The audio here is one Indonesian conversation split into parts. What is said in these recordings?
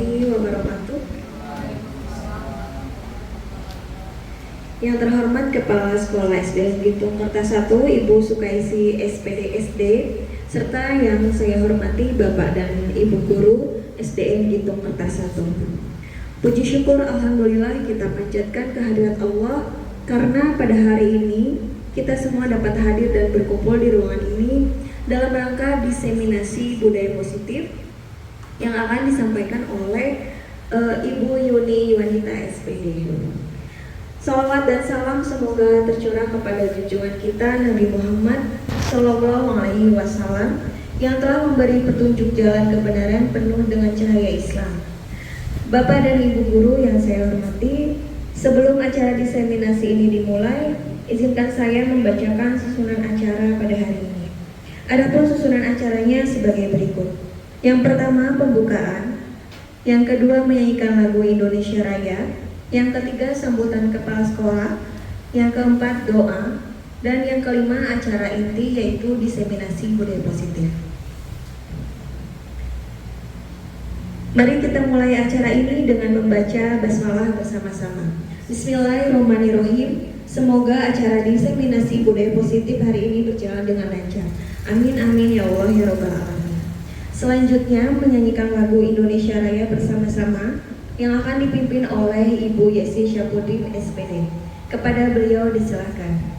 warahmatullahi wabarakatuh. Yang terhormat Kepala Sekolah SD Gitung Kertas 1, Ibu Sukaisi SPD SD, serta yang saya hormati Bapak dan Ibu Guru SDN Gitung Kertas 1. Puji syukur Alhamdulillah kita panjatkan kehadirat Allah karena pada hari ini kita semua dapat hadir dan berkumpul di ruangan ini dalam rangka diseminasi budaya positif yang akan disampaikan oleh Ibu Yuni Wanita SPD. Salawat dan salam semoga tercurah kepada junjungan kita Nabi Muhammad Sallallahu Alaihi Wasallam yang telah memberi petunjuk jalan kebenaran penuh dengan cahaya Islam. Bapak dan Ibu Guru yang saya hormati, sebelum acara diseminasi ini dimulai, izinkan saya membacakan susunan acara pada hari ini. Adapun susunan acaranya sebagai berikut. Yang pertama pembukaan, yang kedua menyanyikan lagu Indonesia Raya, yang ketiga sambutan kepala sekolah, yang keempat doa, dan yang kelima acara inti yaitu diseminasi budaya positif. Mari kita mulai acara ini dengan membaca basmalah bersama-sama. Bismillahirrahmanirrahim. Semoga acara diseminasi budaya positif hari ini berjalan dengan lancar. Amin amin ya Allah ya Rabbal Alamin. Selanjutnya menyanyikan lagu Indonesia Raya bersama-sama yang akan dipimpin oleh Ibu Yesi Syafudin SPD. Kepada beliau disilahkan.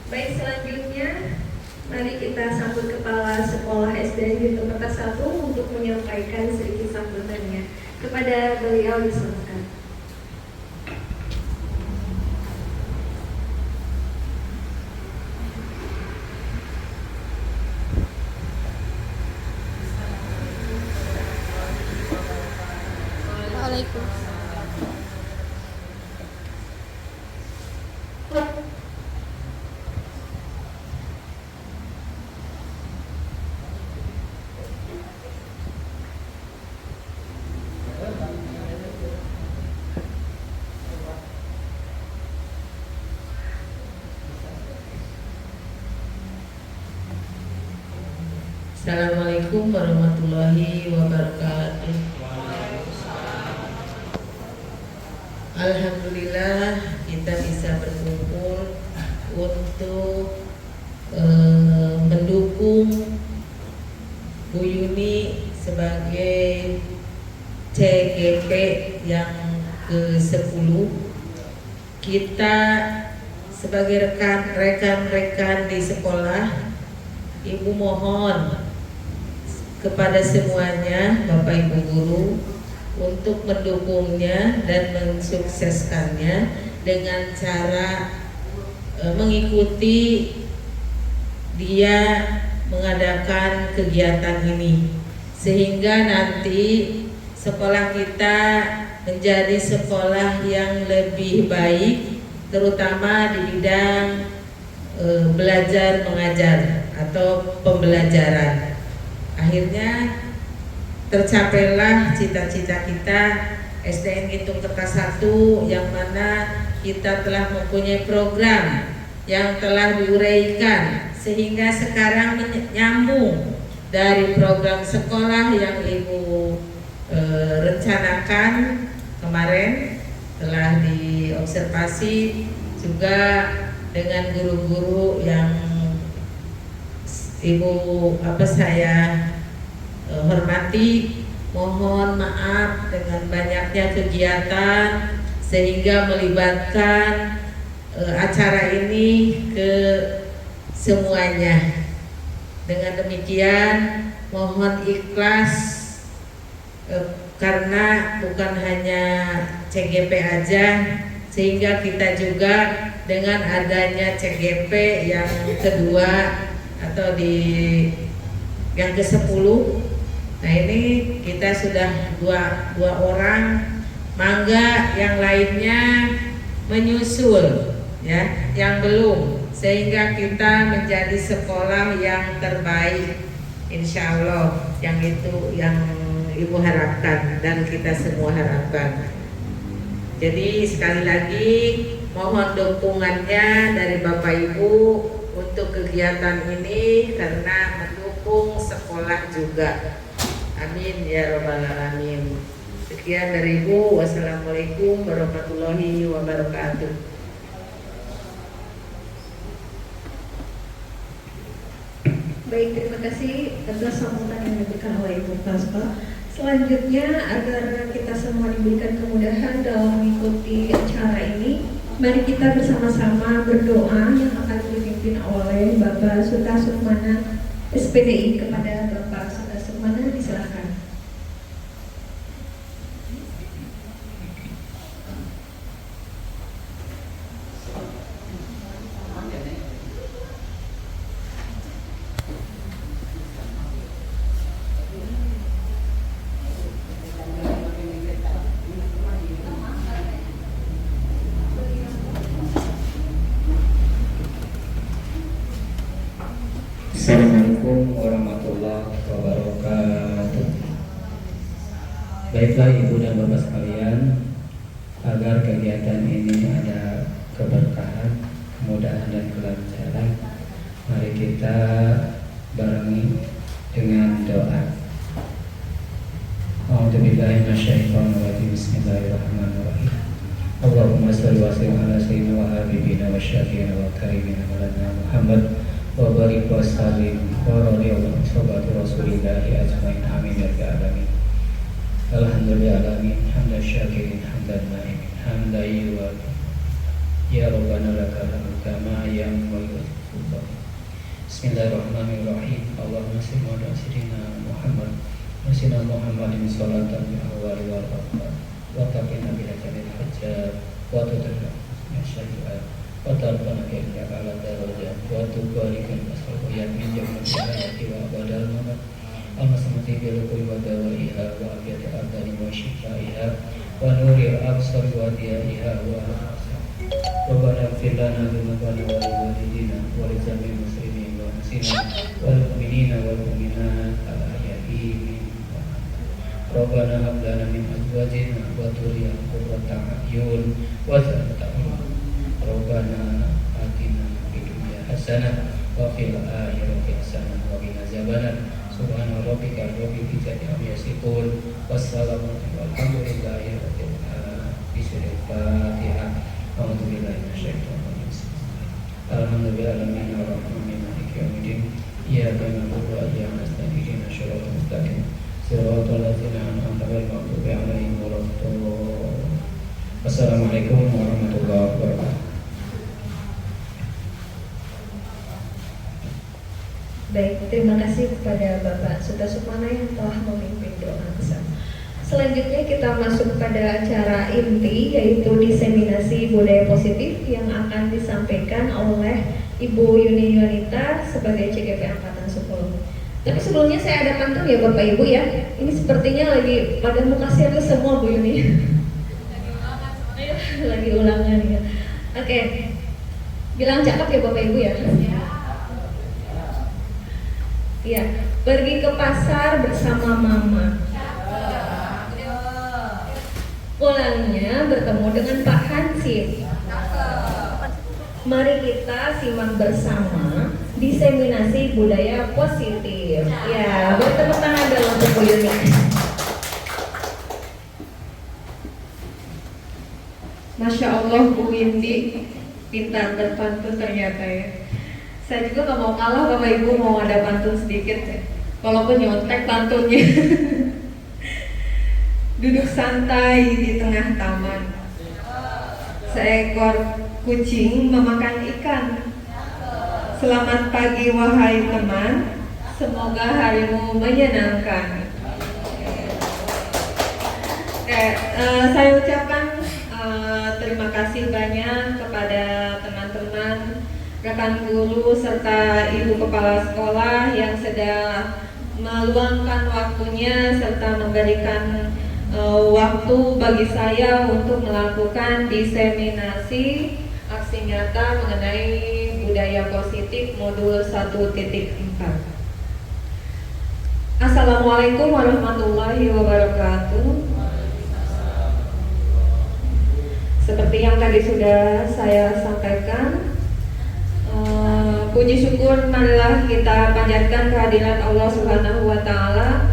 Baik, selanjutnya mari kita sambut Kepala Sekolah SD Gitung Kertas 1 untuk menyampaikan sedikit sambutannya. Kepada beliau disilakan. Assalamualaikum warahmatullahi wabarakatuh. Alhamdulillah kita bisa berkumpul untuk mendukung Bu Yuni sebagai CGP yang ke-10. Kita sebagai rekan-rekan di sekolah Ibu mohon kepada semuanya Bapak Ibu guru untuk mendukungnya dan mensukseskannya dengan cara mengikuti dia mengadakan kegiatan ini, sehingga nanti sekolah kita menjadi sekolah yang lebih baik, terutama di bidang belajar mengajar atau pembelajaran. Akhirnya tercapailah cita-cita kita SDN Gintung Kertas 1, yang mana kita telah mempunyai program yang telah diuraikan, sehingga sekarang menyambung dari program sekolah yang Ibu rencanakan kemarin, telah diobservasi juga dengan guru-guru yang Ibu saya hormati. Mohon maaf dengan banyaknya kegiatan sehingga melibatkan acara ini ke semuanya. Dengan demikian mohon ikhlas, karena bukan hanya CGP aja, sehingga kita juga dengan adanya CGP yang kedua atau yang ke-10, nah ini kita sudah dua orang, mangga yang lainnya menyusul ya, yang belum, sehingga kita menjadi sekolah yang terbaik insya Allah, yang itu yang Ibu harapkan dan kita semua harapkan. Jadi sekali lagi mohon dukungannya dari Bapak Ibu untuk kegiatan ini, karena mendukung sekolah juga. Amin ya robbal alamin. Sekian dari Ibu. Wassalamualaikum warahmatullahi wabarakatuh. Baik, terima kasih atas sambutan yang diberikan oleh Ibu Pasca. Selanjutnya, agar kita semua diberikan kemudahan dalam mengikuti acara ini, mari kita bersama-sama berdoa yang akan dipimpin oleh Bapak Suta Sukmana SPDI. Kepada Bapak Suta Sukmana, diserahkan. Assalamualaikum warahmatullahi wabarakatuh. Baiklah Ibu dan Bapak sekalian, agar kegiatan ini ada keberkahan, kemudahan dan kelancaran, mari kita barengi dengan doa. A'udzubillahi minasyaitonirrajim. Bismillahirrahmanirrahim. Allahumma shalli wa sallim ala sayyidina wa habibina wa syafiina wa karimina maulana Muhammad wa barik wa sallim wa radiyallahu sahabati rasulillahi ajmain. Amin ya rabbal alamin. Alhamdulillah alamin, hamdan syakirin, hamdan na'imin, hamdan yuwafi ya rabbana lakal hamdu kama yanbaghi li sultanik. Bismillahirrahmanirrahim. Allahumma shalli ala sayyidina Muhammad wa sayyidina Muhammadin sholatan bi awwali wal akhir wa taqina bil jalil hajjat wa tudrika masyai'at wa tarfana ila ala darajat wa tuqalikan asraqiyat min jamil hayati wa badal mamat al-masamati bil qul wa dawaiha wa abiyati ardani wa shifaiha wa nuri al-absar wa diyaiha wa Rabbana ighfir lana dzunubana wa liwalidina wa lizamil muslimin wa muslimat wal mu'minina wal mu'minat al-ahya'i minhum. Rabbana hab lana min azwajina wa dhurriyyatina qurrata a'yun waj'alna lil Rabbana atina fid dunya hasanah wa fil akhirati hasanah wa qina adzabannar. Subhana rabbika rabbil izzati amma yasifun wassalamun walhamdulillahi rabbil alamin. Fatihah. A'udzubillahi minasyaitonir rajim. Alhamdulillahirabbil alamin maliki yaumiddin. Iyyaka na'budu wa iyyaka nasta'in. Ihdinas siratal mustaqim. Siratal ladzina an'amta 'alaihim ghairil maghdubi 'alaihim waladdallin. Wassalamualaikum warahmatullahi wabarakatuh. Baik, terima kasih kepada Bapak Suta Sukmana yang telah memimpin doa bersama. Selanjutnya kita masuk pada acara inti, yaitu diseminasi budaya positif yang akan disampaikan oleh Ibu Yuni Yunita sebagai CGP Angkatan 10. Tapi sebelumnya saya ada pantun ya Bapak Ibu ya. Ini sepertinya lagi pada muka serius semua Bu Yuni. Lagi ulangan ya. Oke, bilang cakep ya Bapak Ibu ya. Iya, pergi ke pasar bersama mama. Pulangnya bertemu dengan Pak Hansip. Mari kita simak bersama diseminasi budaya positif. Ya, bertepuk tangan dalam Bu Yuni. Masya Allah Bu Windy, pintar berpantun ternyata ya. Saya juga gak mau kalah Bapak Ibu, mau ada pantun sedikit ya. Walaupun nyontek pantunnya. Duduk santai di tengah taman, seekor kucing memakan ikan. Selamat pagi wahai teman, semoga harimu menyenangkan. Saya ucapkan terima kasih banyak kepada teman-teman, rekan guru serta ibu kepala sekolah yang sudah meluangkan waktunya serta memberikan waktu bagi saya untuk melakukan diseminasi aksi nyata mengenai budaya positif modul 1.4. Assalamualaikum warahmatullahi wabarakatuh. Seperti yang tadi sudah saya sampaikan, puji syukur marilah kita panjatkan kehadiran Allah Subhanahu wa Ta'ala,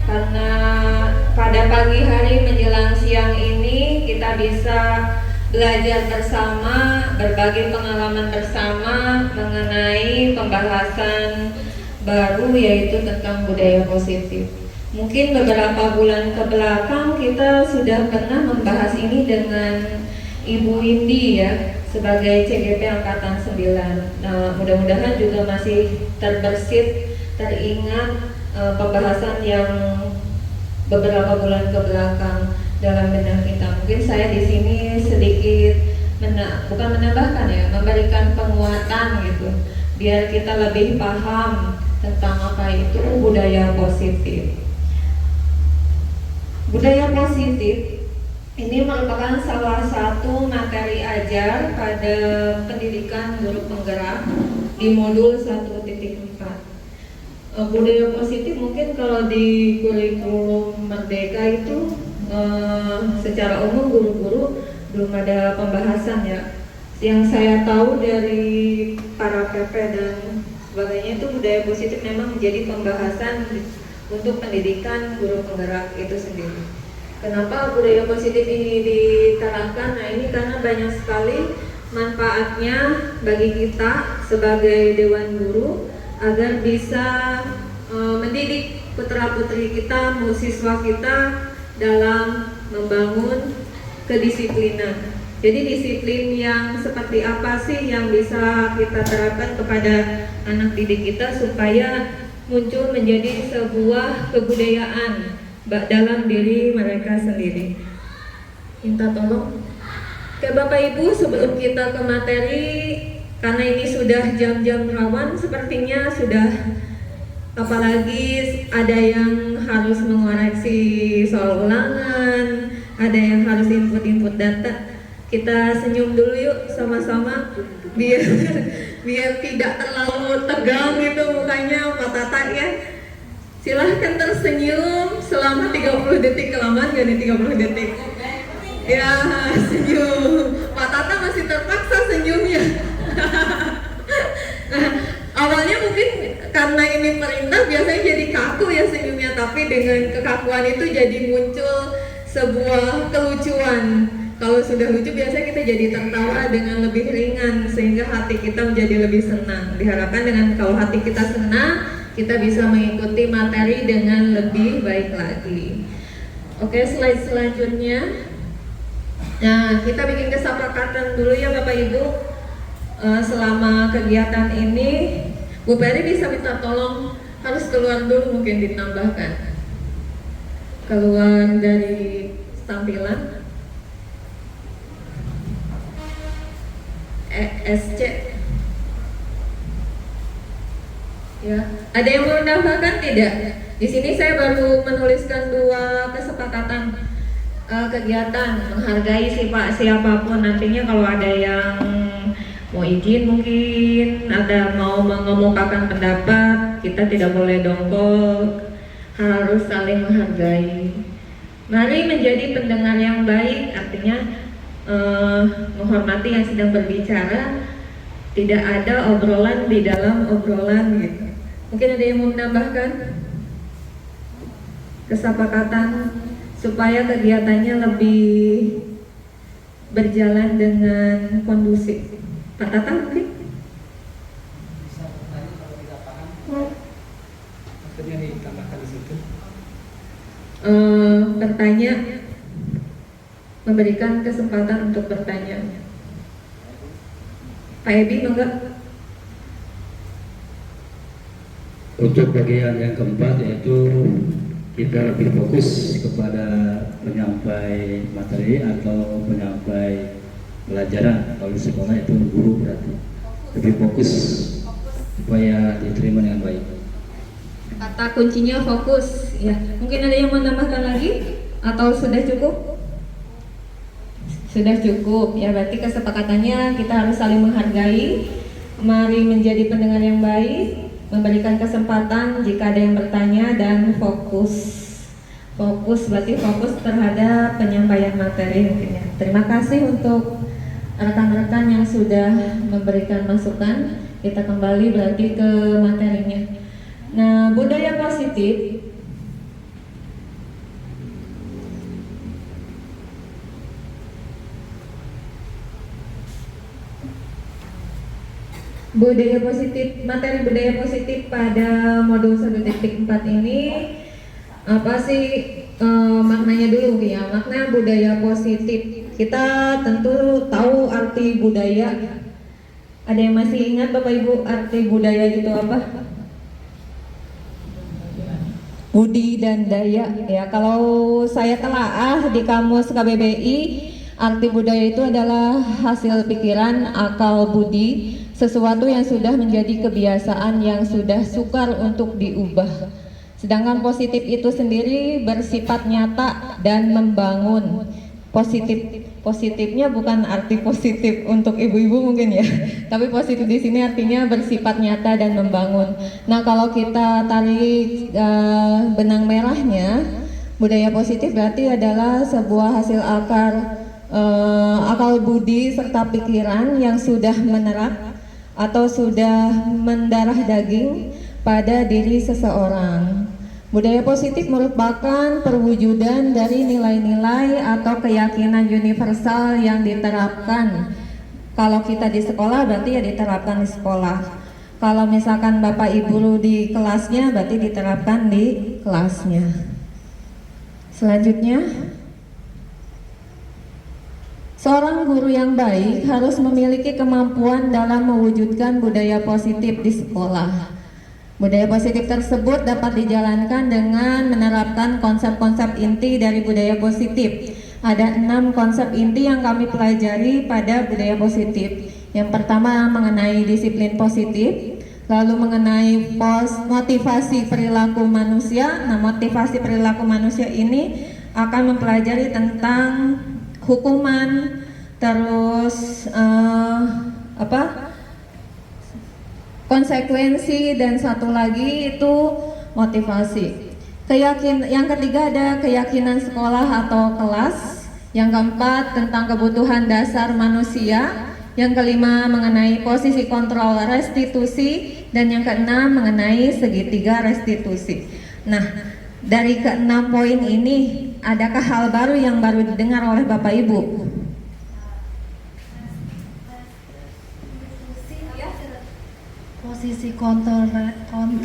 karena pada pagi hari menjelang siang ini kita bisa belajar bersama, berbagi pengalaman bersama mengenai pembahasan baru yaitu tentang budaya positif. Mungkin beberapa bulan ke belakang kita sudah pernah membahas ini dengan Ibu Windy ya, sebagai CGP Angkatan 9. Nah, mudah-mudahan juga masih terbersit, teringat pembahasan yang beberapa bulan ke belakang dalam benak kita. Mungkin saya di sini sedikit bukan menambahkan ya, memberikan penguatan gitu, biar kita lebih paham tentang apa itu budaya positif. Budaya positif ini merupakan salah satu materi ajar pada pendidikan guru penggerak di modul 1.4. Budaya positif mungkin kalau di kurikulum Merdeka itu secara umum guru-guru belum ada pembahasan ya. Yang saya tahu dari para PP dan sebagainya itu budaya positif memang menjadi pembahasan untuk pendidikan guru penggerak itu sendiri. Kenapa budaya positif ini diterapkan? Nah, ini karena banyak sekali manfaatnya bagi kita sebagai dewan guru agar bisa mendidik putra-putri kita, mahasiswa kita dalam membangun kedisiplinan. Jadi disiplin yang seperti apa sih yang bisa kita terapkan kepada anak didik kita supaya muncul menjadi sebuah kebudayaan dalam diri mereka sendiri. Minta tolong ke Bapak Ibu sebelum kita ke materi, karena ini sudah jam-jam rawan sepertinya sudah, apalagi ada yang harus mengoreksi soal ulangan, ada yang harus input data. Kita senyum dulu yuk sama-sama biar tidak terlalu tegang gitu mukanya Pak Tata ya. Silahkan tersenyum selama 30 detik, kelamaan gak nih 30 detik? Ya, senyum. Pak Tata masih terpaksa senyumnya. Nah, awalnya mungkin karena ini perintah biasanya jadi kaku ya senyumnya, tapi dengan kekakuan itu jadi muncul sebuah kelucuan. Kalau sudah lucu biasanya kita jadi tertawa dengan lebih ringan sehingga hati kita menjadi lebih senang. Diharapkan dengan kalau hati kita senang, kita bisa mengikuti materi dengan lebih baik lagi. Oke, slide selanjutnya. Nah, kita bikin kesepakatan dulu ya Bapak Ibu. Selama kegiatan ini Bu Peri bisa minta tolong, harus keluar dulu mungkin ditambahkan. Keluar dari tampilan. ESC. Ya, ada yang mau menambahkan tidak? Di sini saya baru menuliskan 2 kesepakatan kegiatan, menghargai siapapun. Nantinya kalau ada yang mau izin mungkin, ada mau mengemukakan pendapat, kita tidak boleh dongkol, harus saling menghargai. Mari menjadi pendengar yang baik, artinya menghormati yang sedang berbicara, tidak ada obrolan di dalam obrolan gitu. Mungkin ada yang mau menambahkan kesepakatan supaya kegiatannya lebih berjalan dengan kondusif. Pak Tata mungkin? Bisa bertanya kalau tidak paham. Maksudnya ditambahkan di situ. Bertanya, memberikan kesempatan untuk bertanya. Pak Ebi, enggak? Untuk bagian yang keempat yaitu kita lebih fokus kepada penyampai materi atau penyampai pelajaran. Kalau di sekolah itu guru berarti lebih fokus supaya diterima dengan baik. Kata kuncinya fokus. Ya, mungkin ada yang mau menambahkan lagi atau sudah cukup? Sudah cukup. Ya, berarti kesepakatannya kita harus saling menghargai. Mari menjadi pendengar yang baik, memberikan kesempatan jika ada yang bertanya, dan fokus. Fokus berarti fokus terhadap penyampaian materi mungkin ya. Terima kasih untuk rekan-rekan yang sudah memberikan masukan. Kita kembali berarti ke materinya. Nah, budaya positif materi budaya positif pada modul 1.4 ini apa sih maknanya dulu ya. Makna budaya positif, kita tentu tahu arti budaya. Ada yang masih ingat Bapak Ibu arti budaya itu apa? Budi dan daya ya. Kalau saya telaah di kamus KBBI, arti budaya itu adalah hasil pikiran, akal, budi, sesuatu yang sudah menjadi kebiasaan yang sudah sukar untuk diubah. Sedangkan positif itu sendiri bersifat nyata dan membangun. Positifnya bukan arti positif untuk ibu-ibu mungkin ya, tapi positif di sini artinya bersifat nyata dan membangun. Nah, kalau kita tarik benang merahnya, budaya positif berarti adalah sebuah hasil akal budi serta pikiran yang sudah menerap atau sudah mendarah daging pada diri seseorang. Budaya positif merupakan perwujudan dari nilai-nilai atau keyakinan universal yang diterapkan. Kalau kita di sekolah berarti ya diterapkan di sekolah. Kalau misalkan Bapak Ibu di kelasnya berarti diterapkan di kelasnya. Selanjutnya, seorang guru yang baik harus memiliki kemampuan dalam mewujudkan budaya positif di sekolah. Budaya positif tersebut dapat dijalankan dengan menerapkan konsep-konsep inti dari budaya positif. Ada 6 konsep inti yang kami pelajari pada budaya positif. Yang pertama mengenai disiplin positif, lalu mengenai motivasi perilaku manusia. Nah, motivasi perilaku manusia ini akan mempelajari tentang hukuman, terus konsekuensi, dan satu lagi itu motivasi. Yang ketiga ada keyakinan sekolah atau kelas. Yang keempat tentang kebutuhan dasar manusia. Yang kelima mengenai posisi kontrol restitusi, dan yang keenam mengenai segitiga restitusi. Nah, dari keenam poin ini, adakah hal baru yang baru didengar oleh Bapak Ibu? Posisi kontrol apa Bu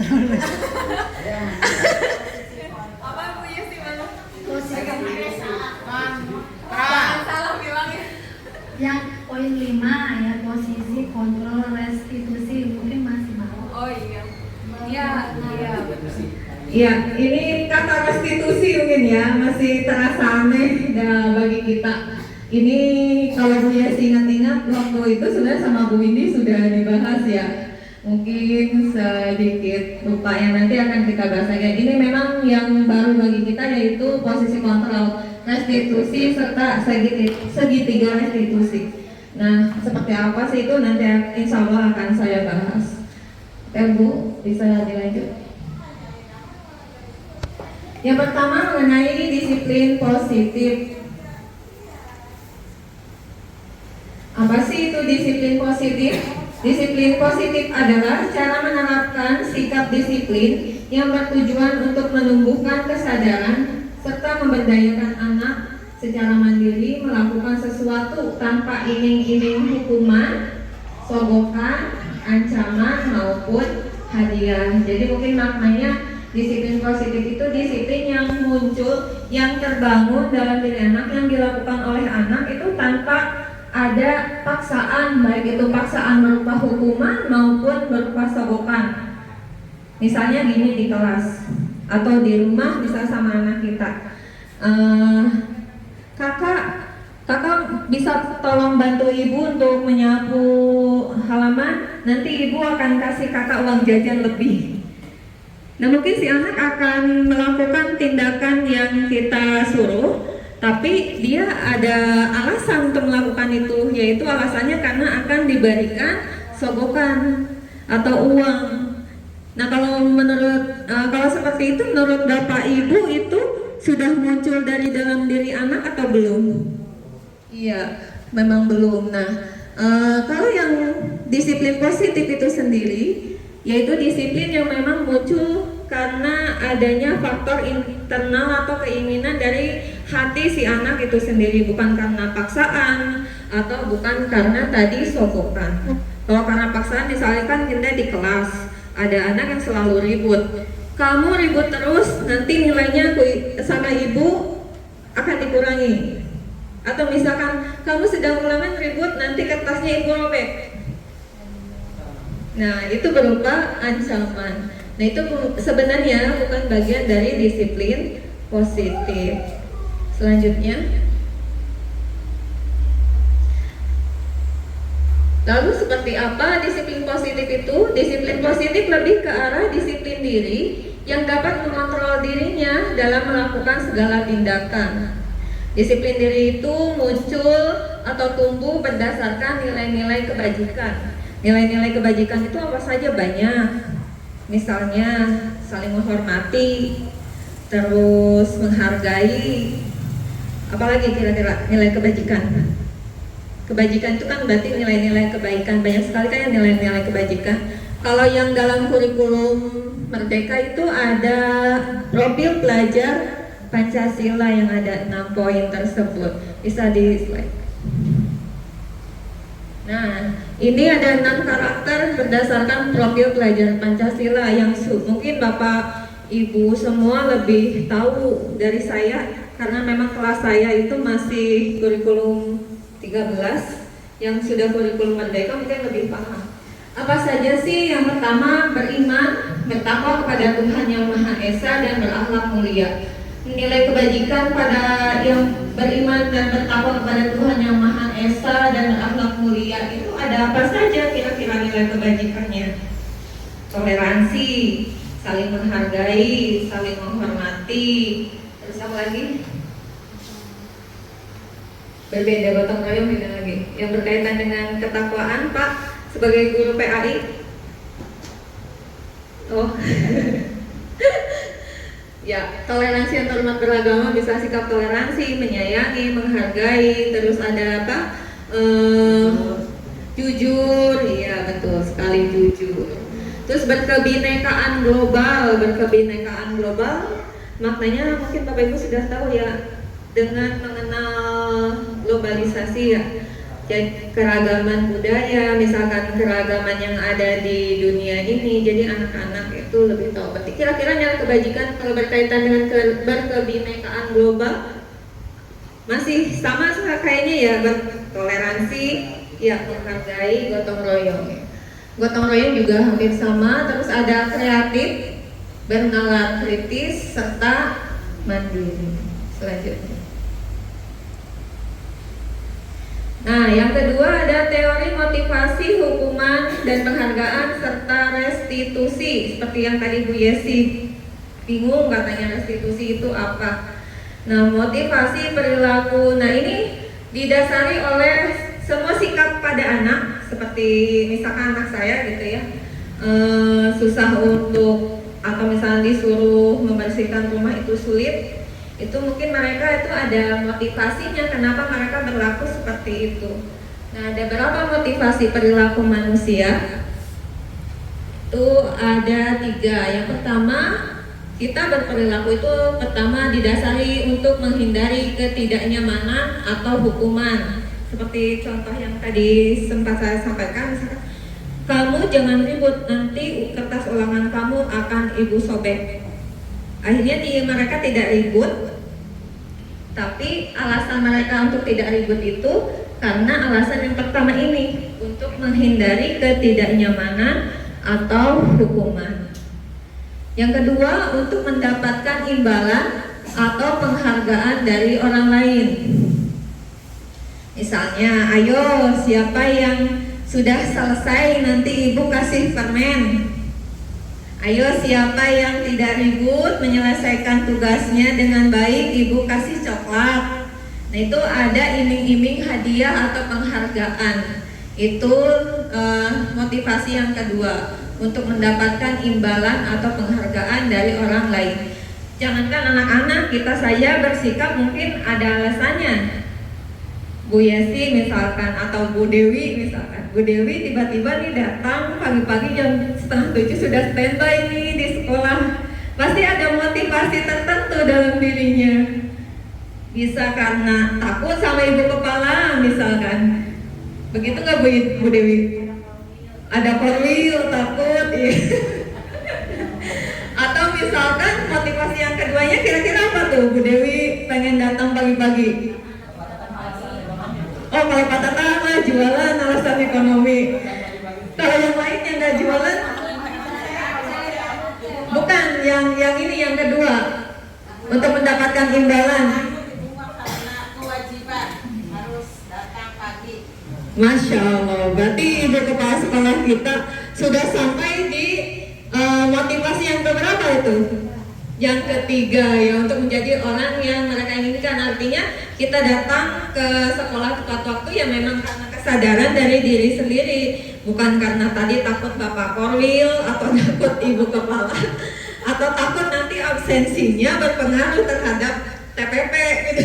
Yesi mana? posisi Salah bilangnya. yang poin 5 ya, posisi kontrol restitusi, mungkin masih mau. Oh iya. Ya, ini kata restitusi mungkin ya masih terasa aneh bagi kita. Ini kalau Bu Yesi ingat-ingat waktu itu sebenarnya sama Bu Windy sudah dibahas ya. Mungkin sedikit lupa yang nanti akan kita bahas lagi. Ini memang yang baru bagi kita yaitu posisi kontrol, restitusi serta segitiga restitusi. Nah, seperti apa sih itu nanti insya Allah akan saya bahas. Oke Bu, bisa dilanjut. Yang pertama mengenai disiplin positif. Apa sih itu disiplin positif? Disiplin positif adalah cara menerapkan sikap disiplin yang bertujuan untuk menumbuhkan kesadaran serta memberdayakan anak secara mandiri melakukan sesuatu tanpa iming-iming hukuman, sogokan, ancaman maupun hadiah. Jadi mungkin maknanya disiplin positif itu disiplin yang muncul, yang terbangun dalam diri anak, yang dilakukan oleh anak itu tanpa ada paksaan, baik itu paksaan berupa hukuman maupun berupa sogokan. Misalnya gini di kelas atau di rumah bisa sama anak kita, kakak bisa tolong bantu ibu untuk menyapu halaman, nanti ibu akan kasih kakak uang jajan lebih. Nah mungkin si anak akan melakukan tindakan yang kita suruh, tapi dia ada alasan untuk melakukan itu, yaitu alasannya karena akan diberikan sogokan atau uang. Nah kalau seperti itu menurut Bapak Ibu itu sudah muncul dari dalam diri anak atau belum? Iya, memang belum. Nah kalau yang disiplin positif itu sendiri, yaitu disiplin yang memang muncul karena adanya faktor internal atau keinginan dari hati si anak itu sendiri, bukan karena paksaan atau bukan karena tadi sogokan. Kalau karena paksaan, misalnya kan kita di kelas ada anak yang selalu ribut, kamu ribut terus nanti nilainya sama ibu akan dikurangi, atau misalkan kamu sedang ulangan ribut nanti kertasnya ibu robek. Nah itu berupa ancaman. Nah itu sebenarnya bukan bagian dari disiplin positif. Selanjutnya, lalu seperti apa disiplin positif itu? Disiplin positif lebih ke arah disiplin diri yang dapat mengontrol dirinya dalam melakukan segala tindakan. Disiplin diri itu muncul atau tumbuh berdasarkan nilai-nilai kebajikan. Nilai-nilai kebajikan itu apa saja? Banyak. Misalnya saling menghormati, terus menghargai. Apalagi kira-kira nilai kebajikan? Kebajikan itu kan berarti nilai-nilai kebaikan. Banyak sekali kan nilai-nilai kebajikan. Kalau yang dalam kurikulum Merdeka itu ada profil pelajar Pancasila yang ada 6 poin tersebut. Bisa di slide. Nah, ini ada 6 karakter berdasarkan profil pelajar Pancasila yang mungkin Bapak Ibu semua lebih tahu dari saya, karena memang kelas saya itu masih kurikulum 13, yang sudah kurikulum Merdeka mungkin lebih paham. Apa saja sih? Yang pertama, beriman, bertakwa kepada Tuhan Yang Maha Esa dan berakhlak mulia. Nilai kebajikan pada yang beriman dan bertakwa kepada Tuhan Yang Maha Esa dan berakhlak mulia itu ada apa saja kira-kira nilai kebajikannya? Toleransi, saling menghargai, saling menghormati, terus apa lagi? Berbeda, gotong royong, beda lagi. Yang berkaitan dengan ketakwaan, Pak, sebagai guru PAI. Oh. Ya, toleransi antar umat beragama, bisa sikap toleransi, menyayangi, menghargai, terus ada apa? Jujur, iya betul sekali, jujur. Terus berkebinekaan global, maknanya mungkin Bapak Ibu sudah tahu ya, dengan mengenal globalisasi ya. Jadi keragaman budaya, misalkan keragaman yang ada di dunia ini, jadi anak-anak itu lebih tahu. Berarti kira-kira nilai kebajikan kalau berkaitan dengan berkebinekaan global masih sama kayaknya ya, bertoleransi, ya menghargai, gotong royong. Gotong royong juga hampir sama. Terus ada kreatif, bernalar kritis, serta mandiri. Selanjutnya. Nah, yang kedua ada teori motivasi, hukuman, dan penghargaan, serta restitusi. Seperti yang tadi Bu Yesi bingung katanya restitusi itu apa. Nah, motivasi perilaku. Nah, ini didasari oleh semua sikap pada anak. Seperti misalkan anak saya gitu ya, susah untuk, atau misalnya disuruh membersihkan rumah itu sulit, itu mungkin mereka itu ada motivasinya kenapa mereka berlaku seperti itu. Nah, ada berapa motivasi perilaku manusia? Itu ada 3. Yang pertama, kita berperilaku itu pertama didasari untuk menghindari ketidaknyamanan atau hukuman. Seperti contoh yang tadi sempat saya sampaikan, misalkan, kamu jangan ribut, nanti kertas ulangan kamu akan ibu sobek. Akhirnya mereka tidak ribut, tapi alasan mereka untuk tidak ribut itu karena alasan yang pertama ini, untuk menghindari ketidaknyamanan atau hukuman. Yang kedua, untuk mendapatkan imbalan atau penghargaan dari orang lain. Misalnya, ayo siapa yang sudah selesai nanti ibu kasih permen. Ayo siapa yang tidak ribut menyelesaikan tugasnya dengan baik, ibu kasih coklat. Nah, itu ada iming-iming hadiah atau penghargaan. Itu motivasi yang kedua, untuk mendapatkan imbalan atau penghargaan dari orang lain. Jangankan anak-anak, kita saja bersikap mungkin ada alasannya. Bu Yesi misalkan, atau Bu Dewi misalkan. Bu Dewi tiba-tiba nih datang pagi-pagi jam 6:30 sudah standby nih di sekolah. Pasti ada motivasi tertentu dalam dirinya. Bisa karena takut sama ibu kepala misalkan. Begitu nggak Bu Dewi? Ada korwil, takut ya. Atau misalkan motivasi yang keduanya kira-kira apa tuh Bu Dewi pengen datang pagi-pagi? Oh, kalau patah tangan jualan alasan ekonomi. Kalau yang lain yang nggak jualan, bukan yang ini yang kedua, untuk mendapatkan imbalan. Masya Allah, berarti ibu kepala sekolah kita sudah sampai di motivasi yang keberapa itu? Yang ketiga ya, untuk menjadi orang yang mereka inginkan. Artinya kita datang ke sekolah tepat waktu ya memang karena kesadaran dari diri sendiri, bukan karena tadi takut bapak korwil atau takut ibu kepala atau takut nanti absensinya berpengaruh terhadap TPP gitu.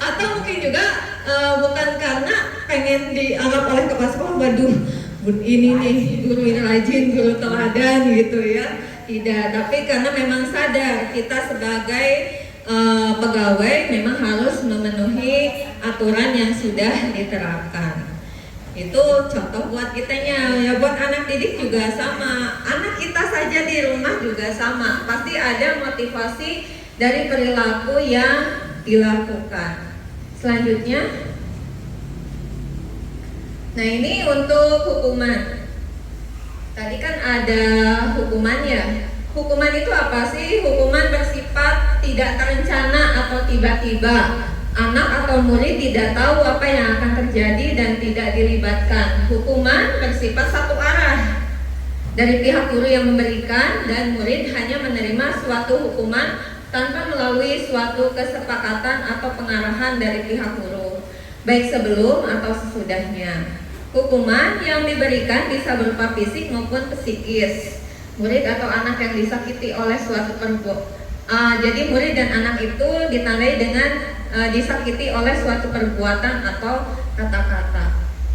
Atau mungkin juga bukan karena pengen dianggap oleh kepala sekolah, waduh ini nih guru ini rajin, guru teladan gitu ya. Tidak, tapi karena memang sadar kita sebagai pegawai memang harus memenuhi aturan yang sudah diterapkan. Itu contoh buat kitanya, ya buat anak didik juga sama. Anak kita saja di rumah juga sama. Pasti ada motivasi dari perilaku yang dilakukan. Selanjutnya, nah ini untuk hukuman. Tadi kan ada hukumannya. Hukuman itu apa sih? Hukuman bersifat tidak terencana atau tiba-tiba. Anak atau murid tidak tahu apa yang akan terjadi dan tidak dilibatkan. Hukuman bersifat satu arah dari pihak guru yang memberikan, dan murid hanya menerima suatu hukuman tanpa melalui suatu kesepakatan atau pengarahan dari pihak guru, baik sebelum atau sesudahnya. Hukuman yang diberikan bisa berupa fisik maupun psikis. Murid atau anak yang disakiti oleh suatu perbuatan. Jadi murid dan anak itu ditandai dengan disakiti oleh suatu perbuatan atau kata-kata.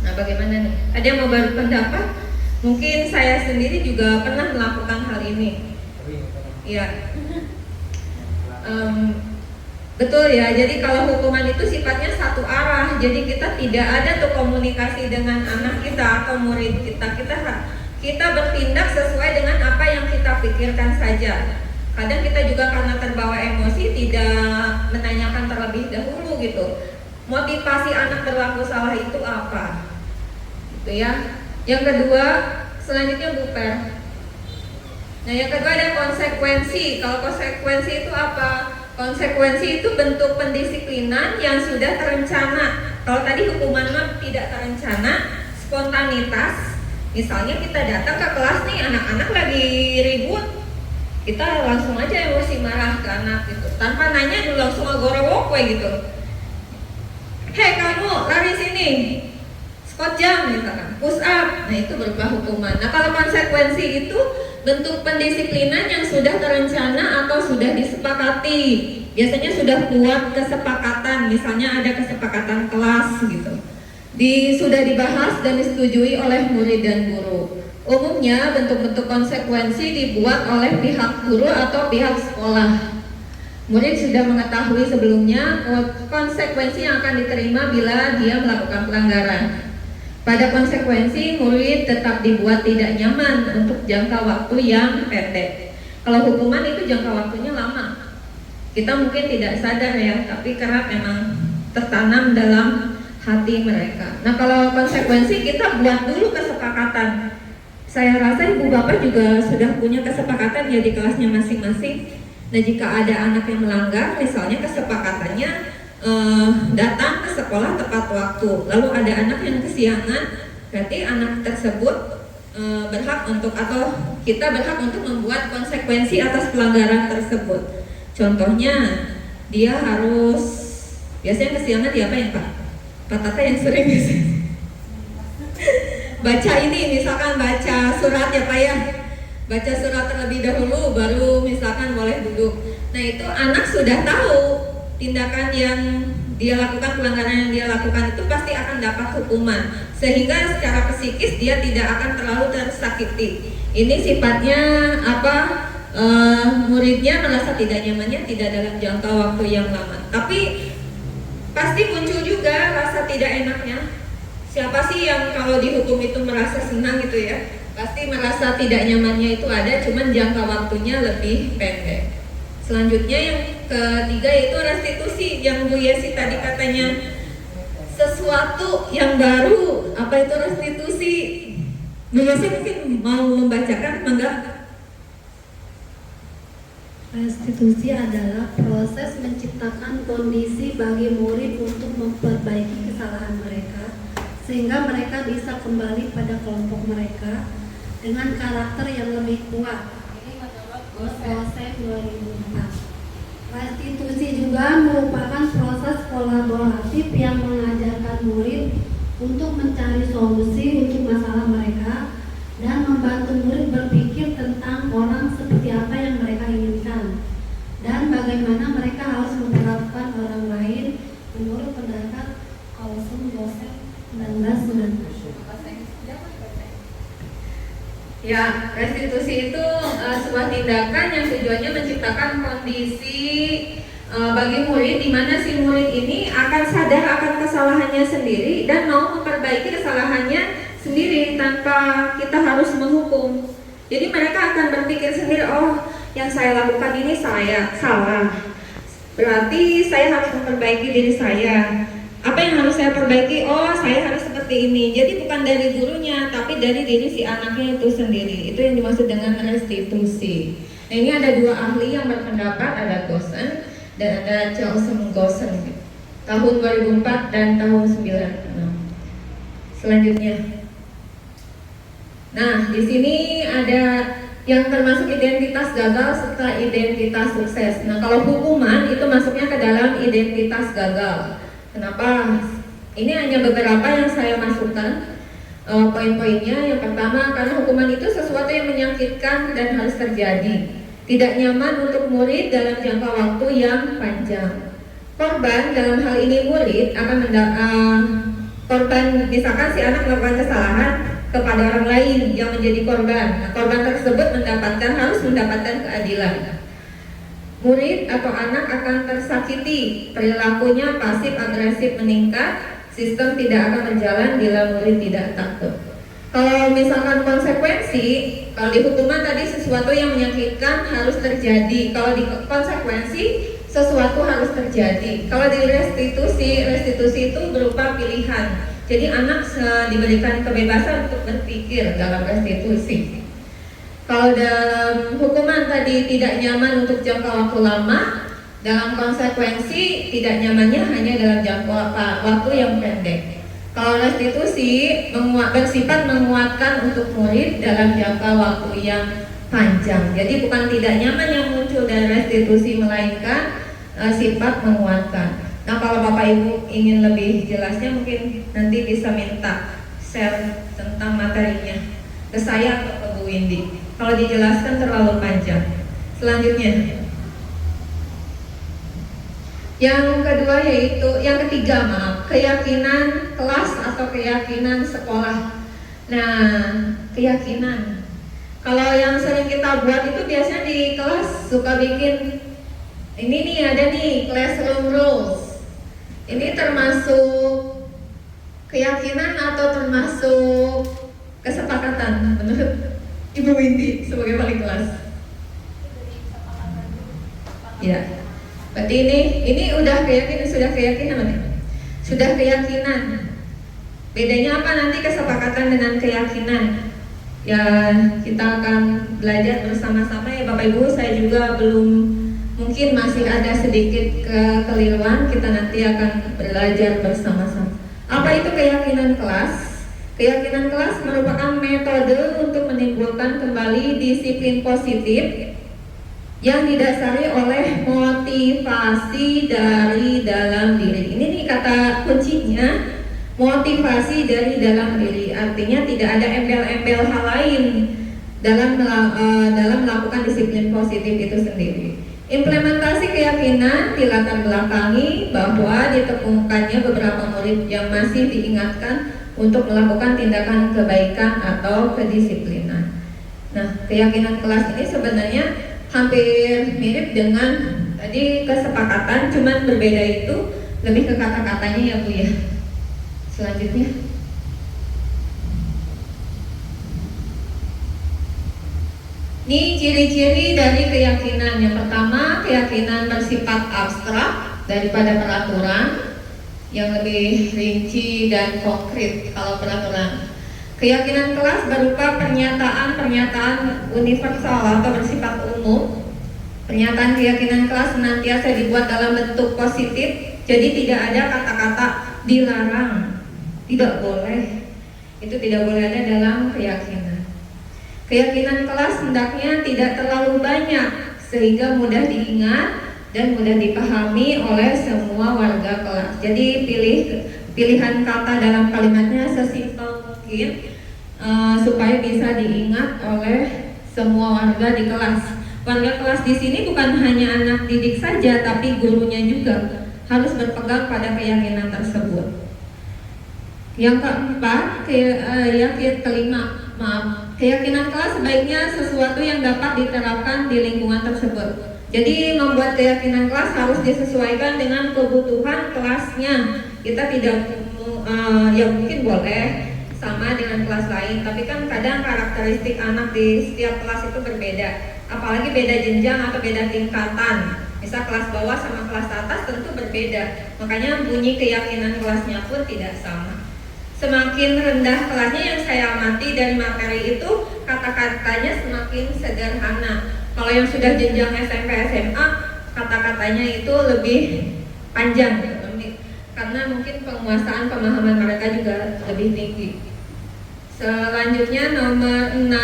Nah, bagaimana nih? Ada yang mau berpendapat? Mungkin saya sendiri juga pernah melakukan hal ini. Iya. Betul ya, jadi kalau hukuman itu sifatnya satu arah. Jadi kita tidak ada tuh komunikasi dengan anak kita atau murid kita. Kita bertindak sesuai dengan apa yang kita pikirkan saja. Kadang kita juga karena terbawa emosi tidak menanyakan terlebih dahulu gitu. Motivasi anak berlaku salah itu apa? Gitu ya. Yang kedua, selanjutnya Bu Per. Nah, yang kedua ada konsekuensi. Kalau konsekuensi itu apa? Konsekuensi itu bentuk pendisiplinan yang sudah terencana. Kalau tadi hukuman mah tidak terencana, spontanitas. Misalnya kita datang ke kelas nih, anak-anak lagi ribut, kita langsung aja emosi marah ke anak gitu, tanpa nanya dulu, langsung agorowok gitu. Hei kamu, lari sini, squat jump misalkan, push up. Nah, itu berupa hukuman. Nah, kalau konsekuensi itu bentuk pendisiplinan yang sudah terencana atau sudah disepakati. Biasanya sudah buat kesepakatan, misalnya ada kesepakatan kelas gitu. Sudah dibahas dan disetujui oleh murid dan guru. Umumnya bentuk-bentuk konsekuensi dibuat oleh pihak guru atau pihak sekolah. Murid sudah mengetahui sebelumnya konsekuensi yang akan diterima bila dia melakukan pelanggaran. Pada konsekuensi, murid tetap dibuat tidak nyaman untuk jangka waktu yang pendek. Kalau hukuman itu jangka waktunya lama. Kita mungkin tidak sadar ya, tapi kerap memang tertanam dalam hati mereka. Nah, kalau konsekuensi kita buat dulu kesepakatan. Saya rasa ibu bapak juga sudah punya kesepakatan ya di kelasnya masing-masing. Nah, jika ada anak yang melanggar, misalnya kesepakatannya datang ke sekolah tepat waktu, lalu ada anak yang kesiangan, berarti anak tersebut berhak untuk, atau kita berhak untuk membuat konsekuensi atas pelanggaran tersebut. Contohnya, dia harus, biasanya kesiangan dia apa ya Pak? Pak Tata yang sering biasanya baca ini, misalkan baca surat ya Pak ya, baca surat terlebih dahulu baru misalkan boleh duduk. Nah, itu anak sudah tahu tindakan yang dia lakukan, pelanggaran yang dia lakukan itu pasti akan dapat hukuman, sehingga secara psikis dia tidak akan terlalu tersakiti. Ini sifatnya apa? Muridnya merasa tidak nyamannya tidak dalam jangka waktu yang lama, tapi pasti muncul juga rasa tidak enaknya. Siapa sih yang kalau dihukum itu merasa senang gitu ya? Pasti merasa tidak nyamannya itu ada, cuman jangka waktunya lebih pendek. Selanjutnya yang ketiga yaitu restitusi, yang Bu Yesi tadi katanya sesuatu yang baru. Apa itu restitusi? Bu Yesi mungkin mau membacakan, mangga. Restitusi adalah proses menciptakan kondisi bagi murid untuk memperbaiki kesalahan mereka, sehingga mereka bisa kembali pada kelompok mereka dengan karakter yang lebih kuat. Ini menurut Gosen 2004. Restitusi juga merupakan proses kolaboratif yang mengajarkan murid untuk mencari solusi untuk masalah mereka dan membantu murid berpikir tentang orang seperti apa yang mereka inginkan dan bagaimana mereka harus memperlakukan orang lain menurut pendapat Kausum Gosen 1990. Ya, restitusi itu sebuah tindakan yang tujuannya menciptakan kondisi bagi murid di mana si murid ini akan sadar akan kesalahannya sendiri dan mau memperbaiki kesalahannya sendiri tanpa kita harus menghukum. Jadi mereka akan berpikir sendiri, oh yang saya lakukan ini saya salah, berarti saya harus memperbaiki diri saya. Apa yang harus saya perbaiki? Oh, saya harus seperti ini. Jadi bukan dari gurunya, tapi dari diri si anaknya itu sendiri. Itu yang dimaksud dengan restitusi. Nah, ini ada dua ahli yang berpendapat, ada Gosen dan ada Kausum Gosen, tahun 2004 dan tahun 96. Selanjutnya, nah di sini ada yang termasuk identitas gagal serta identitas sukses. Nah, kalau hukuman itu masuknya ke dalam identitas gagal. Kenapa? Ini hanya beberapa yang saya masukkan poin-poinnya. Yang pertama, karena hukuman itu sesuatu yang menyakitkan dan harus terjadi. Tidak nyaman untuk murid dalam jangka waktu yang panjang. Korban dalam hal ini murid akan korban, misalkan si anak melakukan kesalahan kepada orang lain yang menjadi korban. Nah, korban tersebut harus mendapatkan keadilan. Murid atau anak akan tersakiti, perilakunya pasif agresif meningkat, sistem tidak akan berjalan bila murid tidak takut. Kalau misalkan konsekuensi, kalau di hukuman tadi sesuatu yang menyakitkan harus terjadi. Kalau di konsekuensi sesuatu harus terjadi. Kalau di restitusi itu berupa pilihan. Jadi anak diberikan kebebasan untuk berpikir dalam restitusi. Kalau dalam hukuman tadi tidak nyaman untuk jangka waktu lama, dalam konsekuensi tidak nyamannya hanya dalam jangka waktu yang pendek. Kalau restitusi bersifat menguatkan untuk murid dalam jangka waktu yang panjang. Jadi bukan tidak nyaman yang muncul dari restitusi, melainkan sifat menguatkan. Nah, kalau Bapak Ibu ingin lebih jelasnya mungkin nanti bisa minta share tentang materinya ke saya atau ke Bu Windy. Kalau dijelaskan terlalu panjang. Selanjutnya, yang kedua yaitu, yang ketiga maaf, keyakinan kelas atau keyakinan sekolah. Nah, keyakinan. Kalau yang sering kita buat itu biasanya di kelas suka bikin ini nih, ada nih classroom rules. Ini termasuk keyakinan atau termasuk kesepakatan menurut Ibu Windy sebagai wali kelas? Ya, berarti ini udah keyakinan, sudah keyakinan nih. Sudah keyakinan. Bedanya apa nanti kesepakatan dengan keyakinan? Ya, kita akan belajar bersama-sama ya Bapak Ibu. Saya juga mungkin masih ada sedikit kekeliruan. Kita nanti akan belajar bersama-sama. Apa itu keyakinan kelas? Keyakinan kelas merupakan metode untuk menimbulkan kembali disiplin positif yang didasari oleh motivasi dari dalam diri. Ini nih kata kuncinya, motivasi dari dalam diri. Artinya tidak ada embel-embel hal lain dalam melakukan disiplin positif itu sendiri. Implementasi keyakinan dilatar belakangi bahwa ditemukannya beberapa murid yang masih diingatkan untuk melakukan tindakan kebaikan atau kedisiplinan. Nah, keyakinan kelas ini sebenarnya hampir mirip dengan tadi kesepakatan, cuman berbeda itu lebih ke kata-katanya ya Bu ya. Selanjutnya, ini ciri-ciri dari keyakinan. Yang pertama, keyakinan bersifat abstrak daripada peraturan, yang lebih rinci dan konkret kalau peraturan. Keyakinan kelas berupa pernyataan-pernyataan universal atau bersifat umum. Pernyataan keyakinan kelas senantiasa dibuat dalam bentuk positif, jadi tidak ada kata-kata dilarang, tidak boleh. Itu tidak boleh ada dalam keyakinan. Keyakinan kelas hendaknya tidak terlalu banyak sehingga mudah diingat dan mudah dipahami oleh semua warga kelas. Jadi pilihan kata dalam kalimatnya sesimpel mungkin supaya bisa diingat oleh semua warga di kelas. Warga kelas di sini bukan hanya anak didik saja, tapi gurunya juga harus berpegang pada keyakinan tersebut. Yang keempat, keyakinan kelas sebaiknya sesuatu yang dapat diterapkan di lingkungan tersebut. Jadi membuat keyakinan kelas harus disesuaikan dengan kebutuhan kelasnya. Kita tidak ya mungkin boleh sama dengan kelas lain, tapi kan kadang karakteristik anak di setiap kelas itu berbeda. Apalagi beda jenjang atau beda tingkatan. Misal kelas bawah sama kelas atas tentu berbeda. Makanya bunyi keyakinan kelasnya pun tidak sama. Semakin rendah kelasnya, yang saya amati dari materi itu kata-katanya semakin sederhana. Kalau yang sudah jenjang SMP SMA, kata-katanya itu lebih panjang, karena mungkin penguasaan pemahaman mereka juga lebih tinggi. Selanjutnya nomor 6,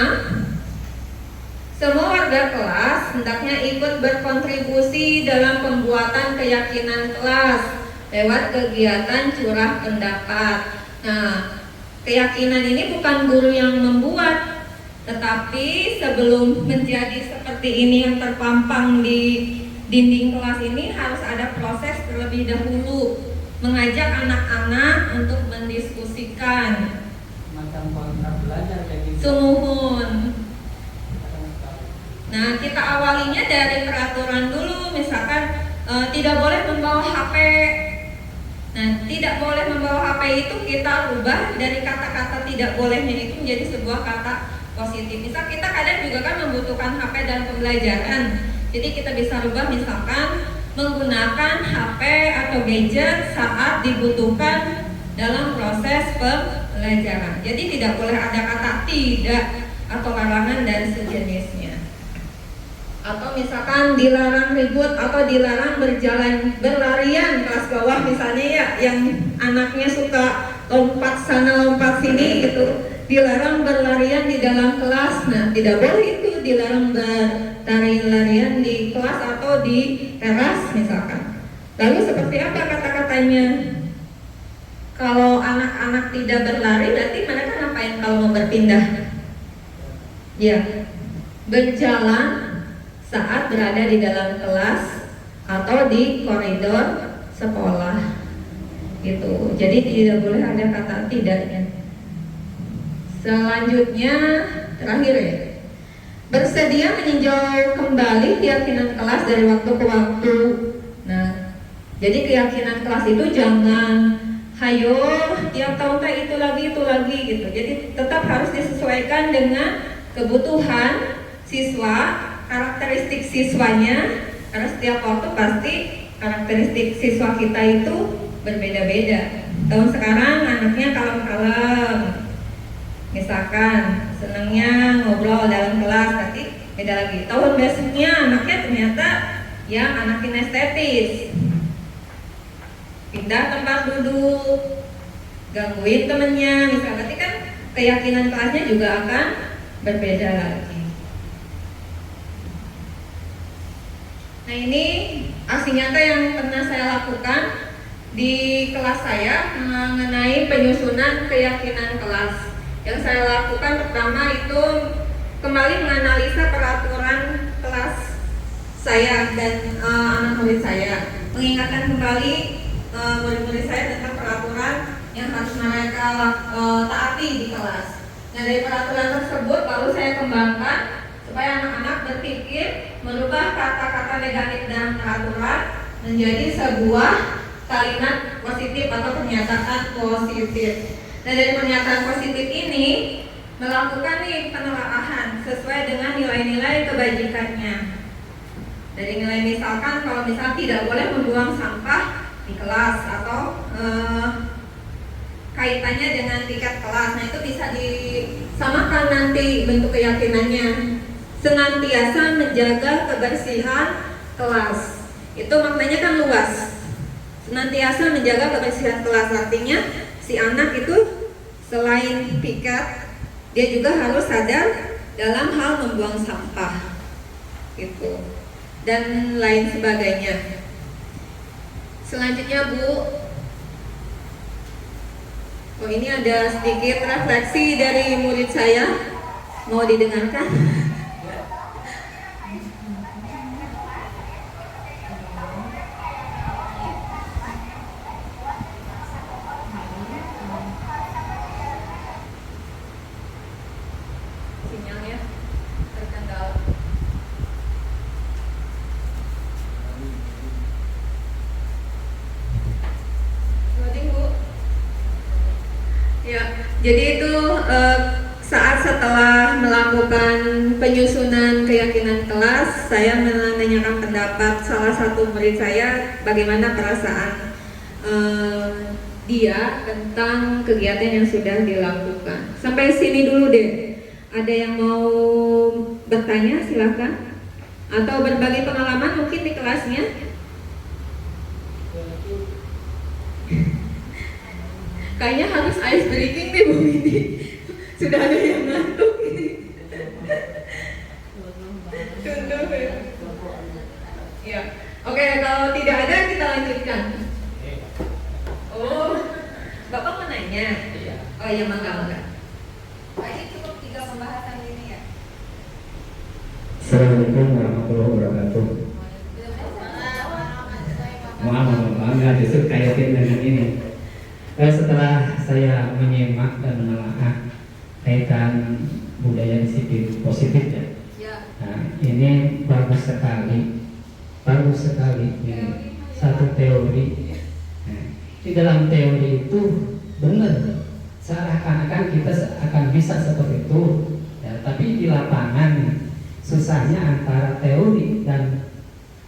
semua warga kelas hendaknya ikut berkontribusi dalam pembuatan keyakinan kelas lewat kegiatan curah pendapat. Nah, keyakinan ini bukan guru yang membuat, tetapi sebelum menjadi seperti ini yang terpampang di dinding kelas ini harus ada proses terlebih dahulu, mengajak anak-anak untuk mendiskusikan. Macam kontrak belajar kayak gitu. Sumuhun. Nah, kita awalinya dari peraturan dulu, misalkan tidak boleh membawa HP. Nah, tidak boleh membawa HP itu kita ubah dari kata-kata tidak bolehnya itu menjadi sebuah kata positif. Misal kita kadang juga kan membutuhkan HP dalam pembelajaran. Jadi kita bisa rubah misalkan menggunakan HP atau gadget saat dibutuhkan dalam proses pembelajaran. Jadi tidak boleh ada kata tidak atau larangan dan sejenisnya. Atau misalkan dilarang ribut atau dilarang berlarian kelas bawah misalnya ya, yang anaknya suka lompat sana lompat sini gitu, dilarang berlarian di dalam kelas. Nah, tidak boleh itu, dilarang berlarian di kelas atau di teras misalkan. Lalu seperti apa kata-katanya? Kalau anak-anak tidak berlari, berarti mereka ngapain kalau mau berpindah? Ya, berjalan saat berada di dalam kelas atau di koridor sekolah gitu. Jadi tidak boleh ada kata tidaknya. Selanjutnya terakhir ya, bersedia meninjau kembali keyakinan kelas dari waktu ke waktu. Nah, jadi keyakinan kelas itu jangan hayo tiap tahun itu lagi gitu. Jadi tetap harus disesuaikan dengan kebutuhan siswa, karakteristik siswanya, karena setiap waktu pasti karakteristik siswa kita itu berbeda-beda. Tahun sekarang anaknya kalem-kalem, misalkan senangnya ngobrol dalam kelas, nanti beda lagi. Tahun besoknya anaknya ternyata yang anak kinestetis, pindah tempat duduk, gangguin temennya, misalnya, berarti kan keyakinan kelasnya juga akan berbeda lagi. Nah, ini aksi nyata yang pernah saya lakukan di kelas saya mengenai penyusunan keyakinan kelas. Yang saya lakukan pertama itu kembali menganalisa peraturan kelas saya dan anak murid saya, mengingatkan kembali murid-murid saya tentang peraturan yang harus mereka taati di kelas. Nah, dari peraturan tersebut baru saya kembangkan supaya anak-anak berpikir merubah kata-kata negatif dalam peraturan menjadi sebuah kalimat positif atau pernyataan positif. Nah, dari pernyataan positif ini melakukan penelaahan sesuai dengan nilai-nilai kebajikannya. Dari nilai misalkan kalau misal tidak boleh membuang sampah di kelas atau kaitannya dengan tingkat kelas. Nah, itu bisa disamakan nanti bentuk keyakinannya. Senantiasa menjaga kebersihan kelas. Itu maknanya kan luas. Senantiasa menjaga kebersihan kelas, artinya si anak itu selain piket, dia juga harus sadar dalam hal membuang sampah gitu, dan lain sebagainya. Selanjutnya Bu, ini ada sedikit refleksi dari murid saya, mau didengarkan? Sinyalnya terkendala. Loading Bu. Ya, jadi itu saat setelah melakukan penyusunan keyakinan kelas, saya menanyakan pendapat salah satu murid saya bagaimana perasaan dia tentang kegiatan yang sudah dilakukan. Sampai sini dulu deh. Ada yang mau bertanya silakan, atau berbagi pengalaman mungkin di kelasnya. Kayaknya harus ice breaking nih Bu ini. Sudah ada yang ngantuk ini. Tunduk ya. Ya. Oke, kalau tidak ada kita lanjutkan. Oh, Bapak mau nanya? Oh iya, mangga. Kayaknya cukup 3 pembahasan ini ya. Assalamualaikum warahmatullahi wabarakatuh. Maaf, justru kaitin dengan ini. Setelah saya menyimak dan menelaah kaitan budaya disiplin positif ya. Nah, ini bagus sekali ini satu teori. Nah, di dalam teori itu benar, seakan-akan kita akan bisa seperti itu, ya, tapi di lapangan susahnya antara teori dan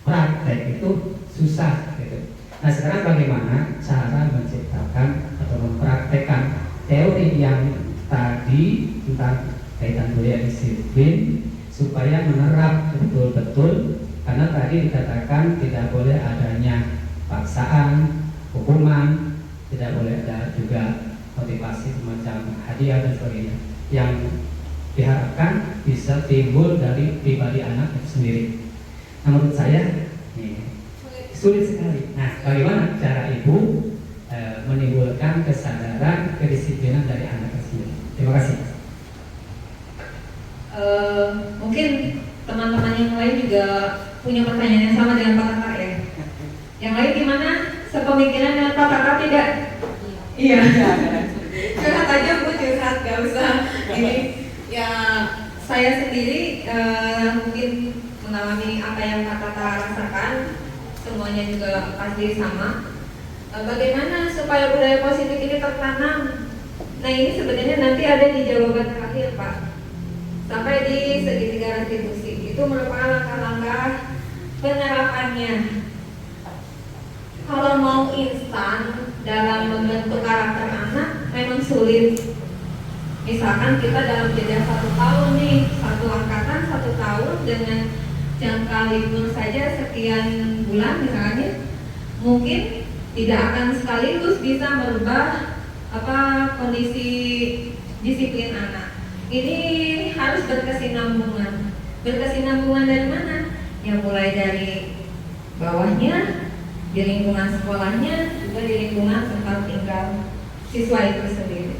praktek itu susah gitu. Nah, sekarang bagaimana cara menciptakan atau mempraktekkan teori yang tadi tentang kaitan kuliah disiplin supaya menerap betul-betul, karena tadi dikatakan tidak boleh adanya paksaan, hukuman, tidak boleh ada juga motivasi semacam hadiah dan sebagainya yang diharapkan bisa timbul dari pribadi anak itu sendiri. Nah, menurut saya sulit sekali. Nah, bagaimana cara ibu menimbulkan kesadaran kedisiplinan dari anak tersebut? Terima kasih. Mungkin teman-teman yang lain juga punya pertanyaan yang sama dengan Pak Kakak ya. Yang lain gimana? Sepemikiran dengan Pak Kakak tidak? Iya. Curhat aja Bu, curhat, gak usah ini. Ya saya sendiri mungkin mengalami apa yang Pak Kakak rasakan, semuanya juga pasti sama. Bagaimana supaya budaya positif ini tertanam? Nah ini sebenarnya nanti ada di jawaban terakhir Pak. Sampai di segitiga restitusi itu merupakan langkah-langkah penerapannya. Kalau mau instan dalam membentuk karakter anak memang sulit. Misalkan kita dalam jeda 1 tahun nih, 1 angkatan 1 tahun dengan jangka libur saja sekian bulan misalnya, mungkin tidak akan sekaligus bisa merubah kondisi disiplin anak. Ini harus berkesinambungan. Berkesinambungan dari mana? Ya mulai dari bawahnya, di lingkungan sekolahnya, juga di lingkungan tempat tinggal siswa itu sendiri.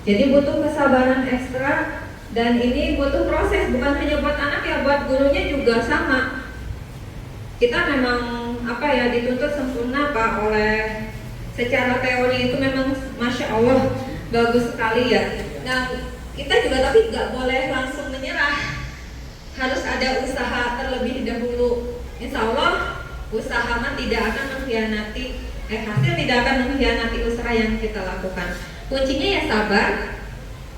Jadi butuh kesabaran ekstra, dan ini butuh proses, bukan hanya buat anak ya, buat gurunya juga sama. Kita memang dituntut sempurna Pak, oleh secara teori itu memang Masya Allah bagus sekali ya. Nah kita juga tapi nggak boleh langsung menyerah, harus ada usaha terlebih dahulu. Insya Allah usaha tidak akan mengkhianati, hasil tidak akan mengkhianati usaha yang kita lakukan. Kuncinya ya sabar,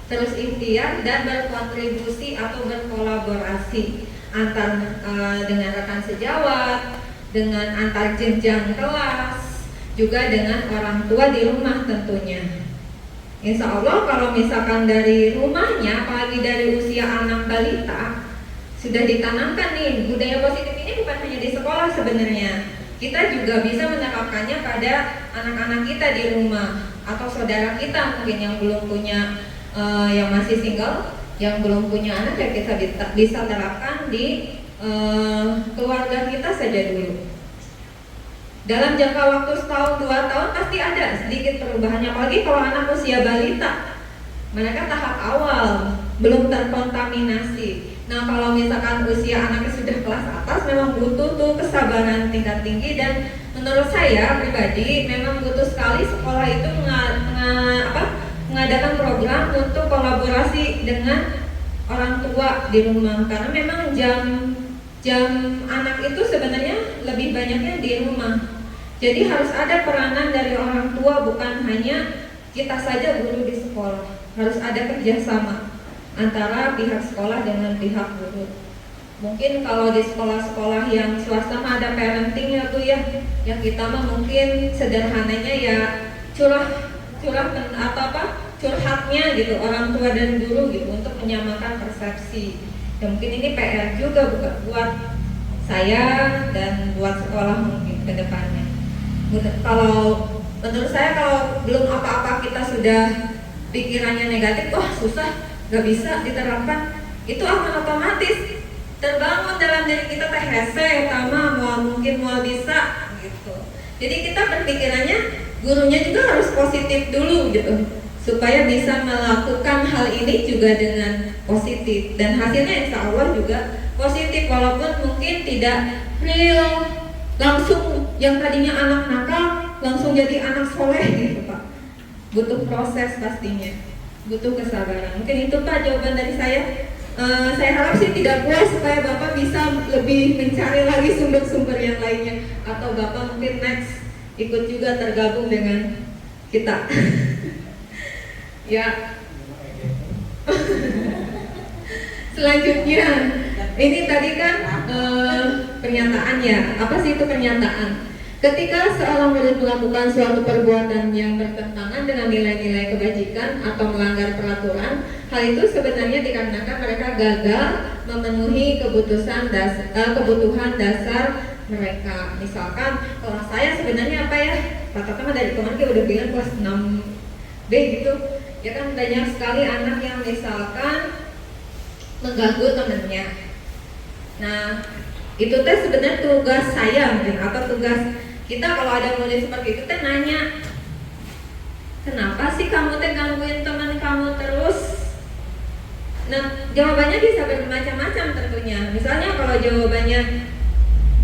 terus ikhtiar dan berkontribusi atau berkolaborasi antar dengan rekan sejawat, dengan antar jenjang kelas, juga dengan orang tua di rumah tentunya. Insya Allah kalau misalkan dari rumahnya, apalagi dari usia anak balita, sudah ditanamkan nih budaya positif ini bukan hanya di sekolah sebenarnya. Kita juga bisa menerapkannya pada anak-anak kita di rumah, atau saudara kita mungkin yang belum punya, yang masih single, yang belum punya anak, ya kita bisa terapkan di keluarga kita saja dulu. Dalam jangka waktu setahun 2 tahun pasti ada sedikit perubahannya, apalagi kalau anak usia balita, mereka tahap awal belum terkontaminasi. Nah kalau misalkan usia anaknya sudah kelas atas, memang butuh tuh kesabaran tingkat tinggi, dan menurut saya pribadi memang butuh sekali sekolah itu mengadakan program untuk kolaborasi dengan orang tua di rumah, karena memang jam anak itu sebenarnya lebih banyaknya di rumah. Jadi harus ada peranan dari orang tua, bukan hanya kita saja guru di sekolah. Harus ada kerjasama antara pihak sekolah dengan pihak guru. Mungkin kalau di sekolah-sekolah yang swasta ada parenting ya tuh ya, yang kita mah mungkin sederhananya ya curhatnya gitu, orang tua dan guru gitu, untuk menyamakan persepsi. Ya mungkin ini PR juga bukan buat saya dan buat sekolah mungkin ke depannya. Kalau menurut saya kalau belum apa-apa kita sudah pikirannya negatif, wah susah, gak bisa diterapkan, itu akan otomatis terbangun dalam diri kita hese, mungkin mau bisa gitu. Jadi kita berpikirannya, gurunya juga harus positif dulu gitu, supaya bisa melakukan hal ini juga dengan positif, dan hasilnya insya Allah juga positif, walaupun mungkin tidak real langsung yang tadinya anak nakal langsung jadi anak soleh gitu Pak. Butuh proses pastinya, butuh kesabaran. Mungkin itu Pak jawaban dari saya. Saya harap sih tidak puas, supaya Bapak bisa lebih mencari lagi sumber-sumber yang lainnya, atau Bapak mungkin next ikut juga tergabung dengan kita. Ya. Selanjutnya, ini tadi kan pernyataan ya. Apa sih itu pernyataan? Ketika seorang murid melakukan suatu perbuatan yang bertentangan dengan nilai-nilai kebajikan atau melanggar peraturan, hal itu sebenarnya dikarenakan mereka gagal memenuhi kebutuhan dasar mereka. Misalkan kalau saya sebenarnya apa ya, katakanlah dari kemarin kita udah bilang kelas 6B gitu, ya kan banyak sekali anak yang misalkan mengganggu temennya. Nah, itu teh sebenarnya tugas saya mungkin atau tugas kita kalau ada murid seperti itu teh nanya, kenapa sih kamu teh gangguin teman kamu terus? Nah, jawabannya bisa bermacam-macam tentunya. Misalnya kalau jawabannya,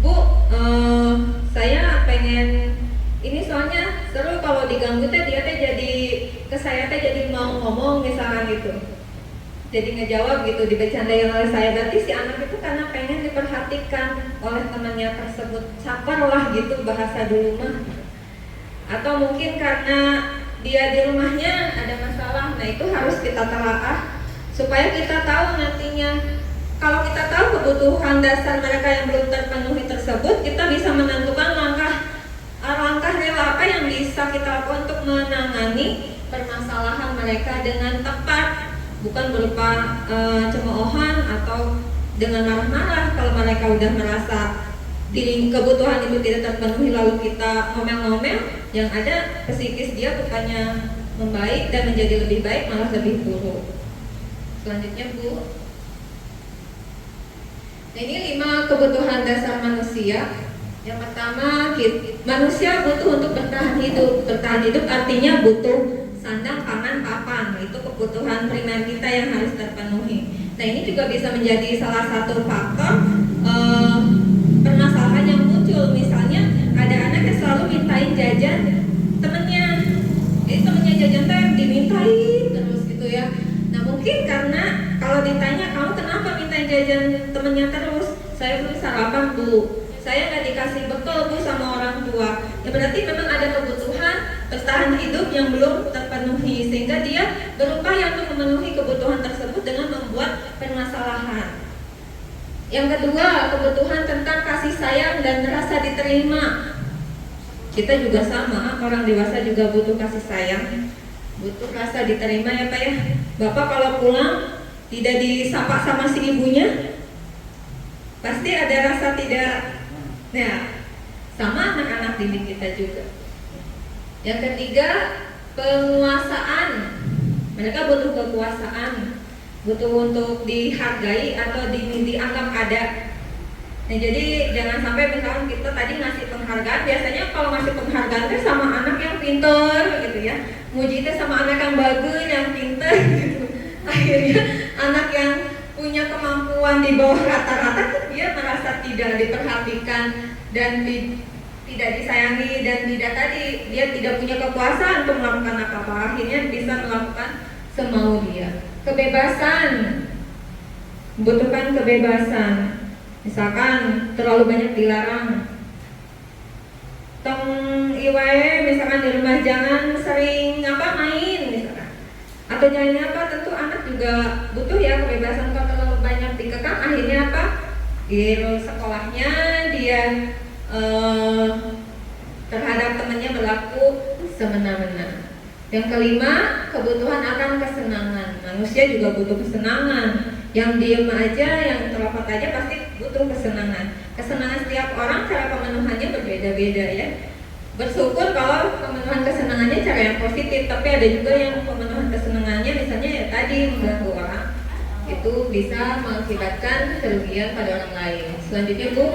Bu, saya pengen ini soalnya seru kalau diganggu teh dia teh jadi ke saya teh jadi mau ngomong misalnya gitu. Jadi ngejawab gitu, dibercandain oleh saya, berarti si anak itu karena pengen diperhatikan oleh temannya tersebut, caper lah gitu bahasa dulu mah. Atau mungkin karena dia di rumahnya ada masalah, nah itu harus kita telaah supaya kita tahu nantinya. Kalau kita tahu kebutuhan dasar mereka yang belum terpenuhi tersebut, kita bisa menentukan langkah rela apa yang bisa kita lakukan untuk menangani permasalahan mereka dengan tepat. Bukan berupa cemoohan atau dengan marah-marah. Kalau mereka udah merasa diri kebutuhan itu tidak terpenuhi lalu kita ngomel-ngomel, yang ada psikis dia bukannya membaik dan menjadi lebih baik, malah lebih buruk. Selanjutnya Bu, nah ini 5 kebutuhan dasar manusia. Yang pertama, manusia butuh untuk bertahan hidup. Bertahan hidup artinya butuh sandang, pangan, papan. Itu kebutuhan primer kita yang harus terpenuhi. Nah ini juga bisa menjadi salah satu faktor permasalahan yang muncul. Misalnya ada anak yang selalu mintain jajan temennya, jadi temennya jajan teh dimintain terus gitu ya. Nah mungkin karena kalau ditanya, kamu kenapa mintain jajan temennya terus? Saya belum sarapan Bu, saya nggak dikasih bekal Bu sama orang tua. Ya berarti memang ada kebutuhan bertahan hidup yang belum terpenuhi, sehingga dia berupaya untuk memenuhi kebutuhan tersebut dengan membuat permasalahan. Yang kedua, kebutuhan tentang kasih sayang dan rasa diterima. Kita juga sama, orang dewasa juga butuh kasih sayang, butuh rasa diterima ya Pak ya. Bapak kalau pulang tidak disapa sama si ibunya, pasti ada rasa tidak. Nah, sama anak-anak didik kita juga. Yang ketiga, penguasaan. Mereka butuh kekuasaan, butuh untuk dihargai atau dianggap ada. Nah, jadi jangan sampai misalnya kita tadi ngasih penghargaan, biasanya kalau ngasih penghargaan itu sama anak yang pinter gitu ya, muji itu sama anak yang bagus, yang pinter gitu. Akhirnya anak yang punya kemampuan di bawah rata-rata dia merasa tidak diperhatikan dan tidak disayangi, dan dia tidak punya kekuasaan untuk melakukan apa-apa. Akhirnya bisa melakukan semau dia. Kebebasan, membutuhkan kebebasan. Misalkan terlalu banyak dilarang, tong iwae misalkan di rumah jangan sering main misalkan, atau jangan apa, tentu anak juga butuh ya kebebasan. Kalau terlalu banyak dikekang, akhirnya apa, di sekolahnya dia terhadap temannya berlaku semena-mena. Yang kelima, kebutuhan akan kesenangan. Manusia juga butuh kesenangan. Yang diem aja, yang terlopot aja pasti butuh kesenangan. Kesenangan setiap orang cara pemenuhannya berbeda-beda ya. Bersyukur kalau pemenuhan kesenangannya cara yang positif, tapi ada juga yang pemenuhan kesenangannya misalnya ya tadi mengganggu orang, itu bisa mengakibatkan kerugian pada orang lain. Selanjutnya Bu,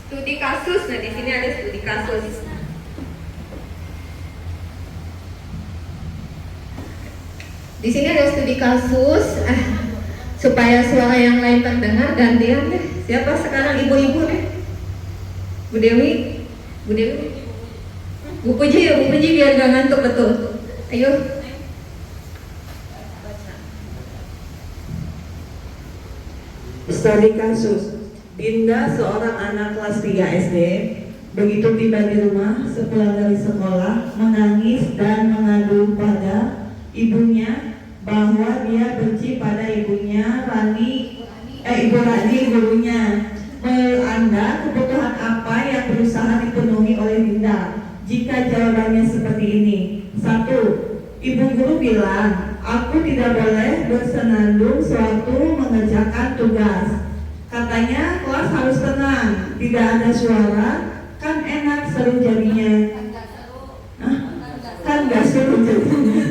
studi kasus. Nah di sini ada studi kasus. Di sini ada studi kasus. Supaya suara yang lain terdengar, gantian deh. Siapa sekarang ibu-ibu deh? Bu Dewi, Bu Puji ya, Bu Puji biar gak ngantuk betul. Ayo. Studi kasus. Dinda, seorang anak kelas 3 SD, begitu tiba di rumah sepulang dari sekolah, menangis dan mengadu pada ibunya bahwa dia benci pada ibunya Ibu Rani gurunya. Menurut Anda, kebutuhan apa yang berusaha dipenuhi oleh Dinda? Jika jawabannya seperti ini. 1. Ibu guru bilang, aku tidak boleh bersenandung sewaktu mengerjakan tugas. Katanya kelas harus tenang, tidak ada suara, kan enak seru jadinya. Hah? Kan gak seru jadinya.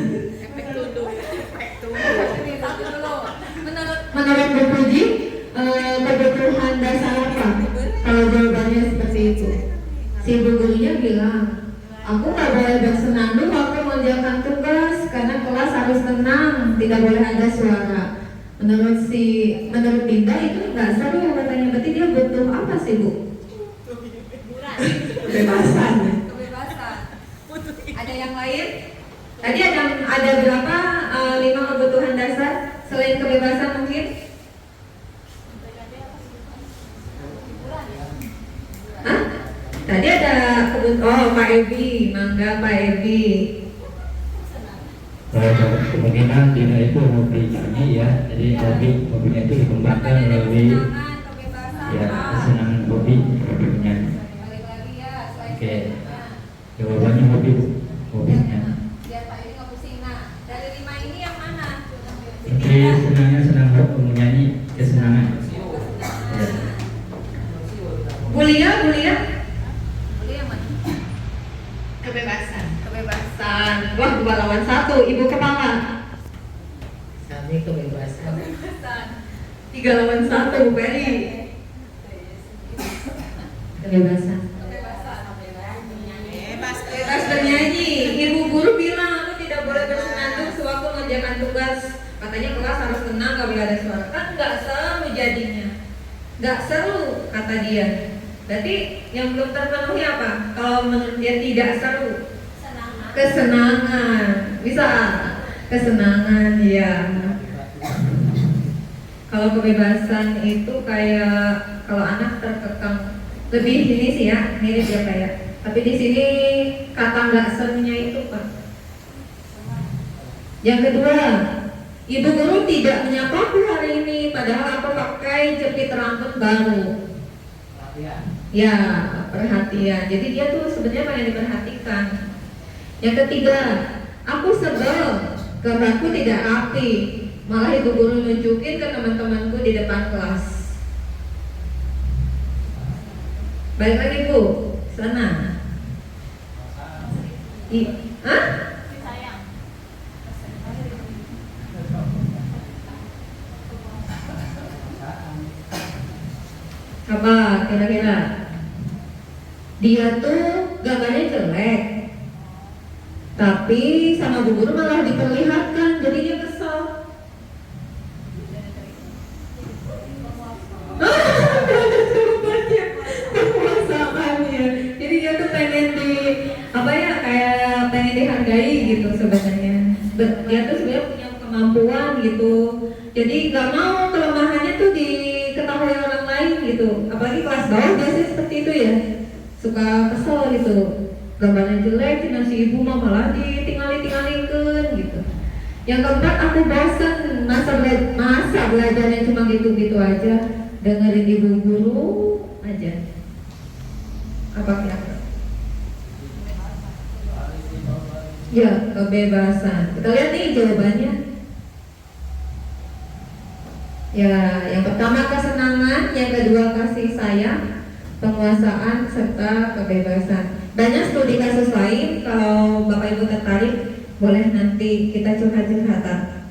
Menurut Bu Puji, kebutuhan dasar apa? Kalau jawabannya seperti itu, si ibu gurunya bilang, aku nggak boleh bersenandung waktu mengerjakan tugas karena kelas harus tenang, tidak boleh ada suara. Menurut Dinda itu nggak seru katanya. Berarti dia butuh apa sih Bu? Kebebasan. Ada yang lain? Tadi ada berapa 5 kebutuhan dasar selain kebebasan mungkin? Hah? Tadi ada Pak Ebi, mangga Pak Ebi. Kemungkinan Dina itu hobi nyanyi ya, jadi hobinya itu dikembangkan melalui ya kesenangan hobi nyanyi. Balik lagi ya, selain Oke. sebelumnya. Jawabannya hobi nyanyi. Biar Pak ini nggak pusing. Nah, dari 5 ini yang mana? Jadi senang menyanyi kesenangan. Ya. Bulia. Boleh yang mana? Kebebasan. Kebebasan. Wah, 2 lawan 1, ibu kepala. Kami kebebasan. 3 lawan 1, Bu Peri. Kebebasan. Bebas bernyanyi. Ibu guru bilang aku tidak boleh bersenandung sewaktu mengerjakan tugas. Katanya kelas harus tenang, gak boleh ada suara. Kan nggak seru jadinya. Nggak seru kata dia. Berarti yang belum terpenuhi apa? Kalau menurut dia tidak seru. Kesenangan. Bisa. Kesenangan ya. Kalau kebebasan itu kayak kalau anak terkekang. Lebih ini sih ya, mirip ya kayak. Tapi di sini kata nggak serunya itu Pak. Yang kedua, ibu guru tidak menyapaku hari ini, padahal aku pakai jepit rambut baru. Ya, perhatian. Jadi dia tuh sebenarnya pengen diperhatikan. Yang ketiga, aku sebel karena aku tidak rapi. Malah ibu guru nunjukin ke teman-temanku di depan kelas. Balik lagi Bu, sana. Hah? Apa kira-kira? Dia tuh gambarnya jelek, tapi sama bu guru malah diperlihatkan, jadi dia kesel. Penguasaannya. Jadi dia tuh pengen pengen dihargai gitu sebenarnya. Dia tuh sebenarnya punya kemampuan gitu. Jadi nggak mau kelemahannya tuh diketahui orang lain gitu. Apalagi kelas bawah biasanya seperti itu ya. Suka kesel gitu. Gambarnya jelek, si ibu mah malah ditinggalin gitu. Yang keempat, aku bosan masa belajarnya cuma gitu-gitu aja, dengerin ibu guru aja. Apa kira-kira? Ya, kebebasan. Kita lihat nih jawabannya. Ya, yang pertama kesenangan, yang kedua kasih sayang, penguasaan serta kebebasan. Banyak studi kasus lain, kalau Bapak Ibu tertarik boleh nanti kita curhat-curhatan.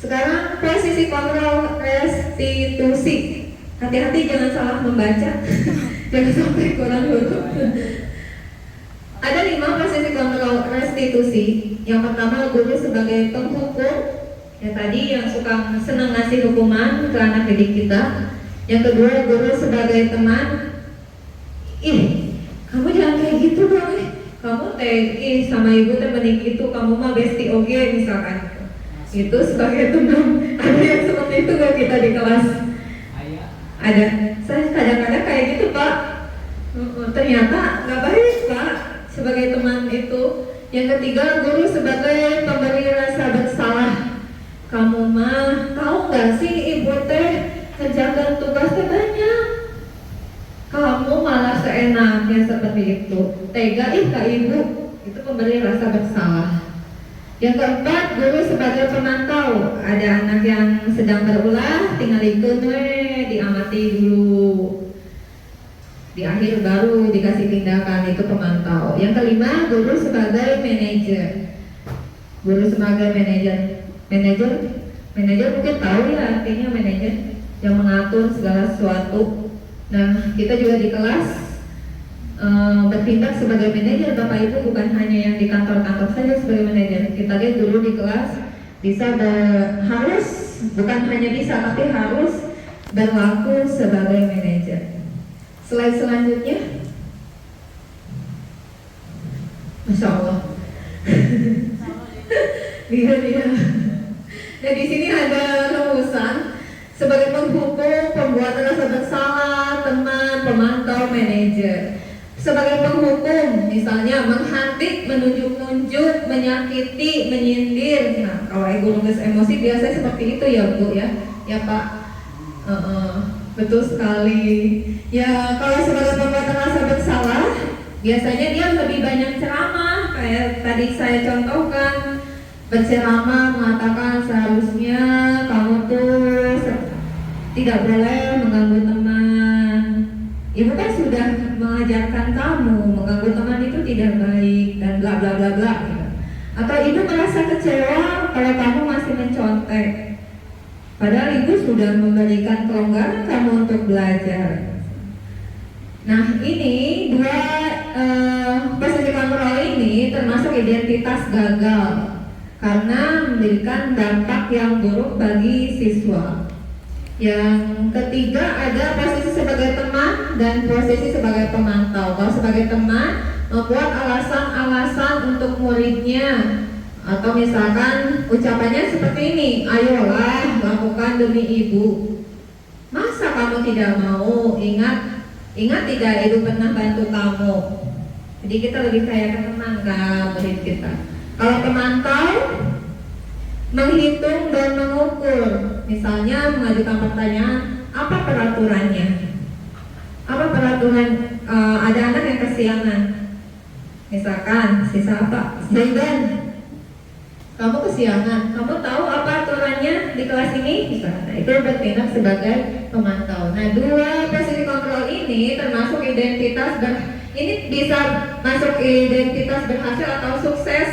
Sekarang posisi kontrol restitusi. Hati-hati jangan salah membaca. Jangan sampai kurang huruf. Ada 5 posisi kontrol restitusi. Yang pertama, guru sebagai penghukum. Yang tadi yang suka senang ngasih hukuman ke anak didik kita. Yang kedua, guru sebagai teman. Kamu jangan kayak gitu dong, kamu sama ibu temenin gitu, kamu mah besti oge misalkan. Itu sebagai teman. Ada yang seperti itu gak kita di kelas? Ada. Saya kadang-kadang kayak gitu Pak. Ternyata gak baik Pak sebagai teman itu. Yang ketiga, guru sebagai pemberi rasa bersalah. Kamu mah tahu gak sih ibu teh kerjakan tugasnya banyak. Kamu malah seenaknya seperti itu. Tega ke ibu, itu memberi rasa bersalah. Yang keempat, guru sebagai pemantau. Ada anak yang sedang berulah, tinggal ikut, diamati dulu. Di akhir baru dikasih tindakan, itu pemantau. Yang kelima, guru sebagai manajer. Guru sebagai manajer mungkin tahu ya artinya manajer, yang mengatur segala sesuatu. Nah, kita juga di kelas bertindak sebagai manajer, Bapak Ibu, bukan hanya yang di kantor-kantor saja sebagai manajer. Kita lihat dulu di kelas bisa harus, bukan hanya bisa tapi harus berlaku sebagai manajer. Slide selanjutnya. Masya Allah. Dia. Nah, di sini ada rumusan sebagai penghukum, pembuat rasa bersalah, teman, pemantau, manajer. Sebagai penghukum, misalnya menghantik, menunjuk-nunjuk, menyakiti, menyindir. Nah, kalau ibu nulis emosi biasanya seperti itu ya Bu ya, ya Pak. Betul sekali. Ya, kalau sebagai pembuat rasa bersalah, biasanya dia lebih banyak ceramah. Kayak tadi saya contohkan, berceramah mengatakan seharusnya kamu tuh tidak boleh mengganggu teman. Ibu kan sudah mengajarkan kamu mengganggu teman itu tidak baik dan bla bla bla bla. Atau ibu merasa kecewa kalau kamu masih mencontek, padahal ibu sudah memberikan kelonggaran kamu untuk belajar. Nah, ini dua posisi kontrol ini termasuk identitas gagal karena memberikan dampak yang buruk bagi siswa. Yang ketiga ada posisi sebagai teman dan posisi sebagai pemantau. Kalau sebagai teman, membuat alasan-alasan untuk muridnya, atau misalkan ucapannya seperti ini, ayolah lakukan demi ibu. Masa kamu tidak mau? Ingat tidak ibu pernah bantu kamu. Jadi kita lebih kayak teman kan murid kita. Kalau pemantau, menghitung dan mengukur. Misalnya mengajukan pertanyaan, apa peraturannya? Apa peraturan? Ada anak yang kesiangan. Misalkan, siapa? Zaidan, kamu kesiangan. Kamu tahu apa aturannya di kelas ini? Misalnya, itu bertindak sebagai pemantau. Nah, dua posisi kontrol ini termasuk identitas ini bisa masuk identitas berhasil atau sukses.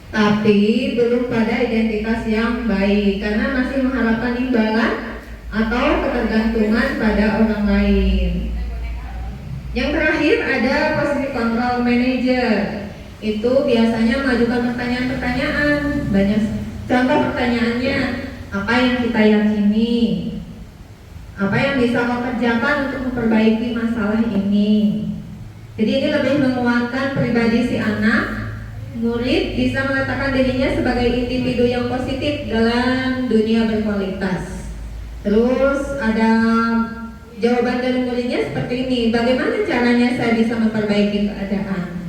Tapi belum pada identitas yang baik karena masih mengharapkan imbalan atau ketergantungan pada orang lain. Yang terakhir ada posisi kontrol manajer. Itu biasanya mengajukan pertanyaan-pertanyaan. Banyak contoh pertanyaannya, apa yang kita yakini? Apa yang bisa kau kerjakan untuk memperbaiki masalah ini? Jadi ini lebih menguatkan pribadi si anak. Murid bisa meletakkan dirinya sebagai individu yang positif dalam dunia berkualitas. Terus ada jawaban dari muridnya seperti ini, bagaimana caranya saya bisa memperbaiki keadaan?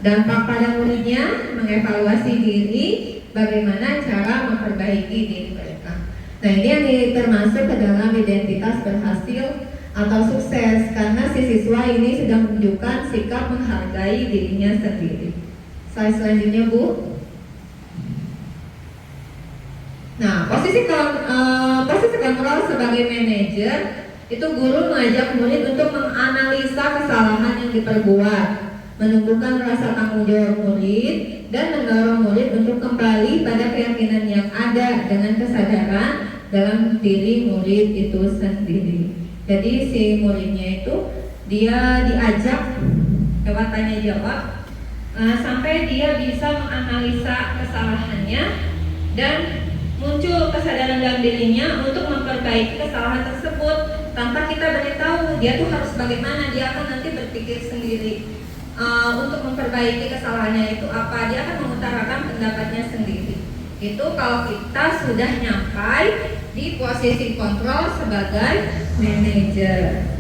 Dampak pada muridnya mengevaluasi diri, bagaimana cara memperbaiki diri mereka. Nah, ini yang termasuk ke dalam identitas berhasil atau sukses karena si siswa ini sedang menunjukkan sikap menghargai dirinya sendiri. Slide selanjutnya Bu. Nah, posisi kontrol sebagai manajer itu guru mengajak murid untuk menganalisa kesalahan yang diperbuat, menumbuhkan rasa tanggung jawab murid dan mendorong murid untuk kembali pada keyakinan yang ada dengan kesadaran dalam diri murid itu sendiri. Jadi si muridnya itu dia diajak lewat tanya jawab sampai dia bisa menganalisa kesalahannya dan muncul kesadaran dalam dirinya untuk memperbaiki kesalahan tersebut tanpa kita beritahu dia tuh harus bagaimana. Dia akan nanti berpikir sendiri untuk memperbaiki kesalahannya itu apa, dia akan mengutarakan pendapatnya sendiri. Itu kalau kita sudah nyampai di posisi kontrol sebagai manajer.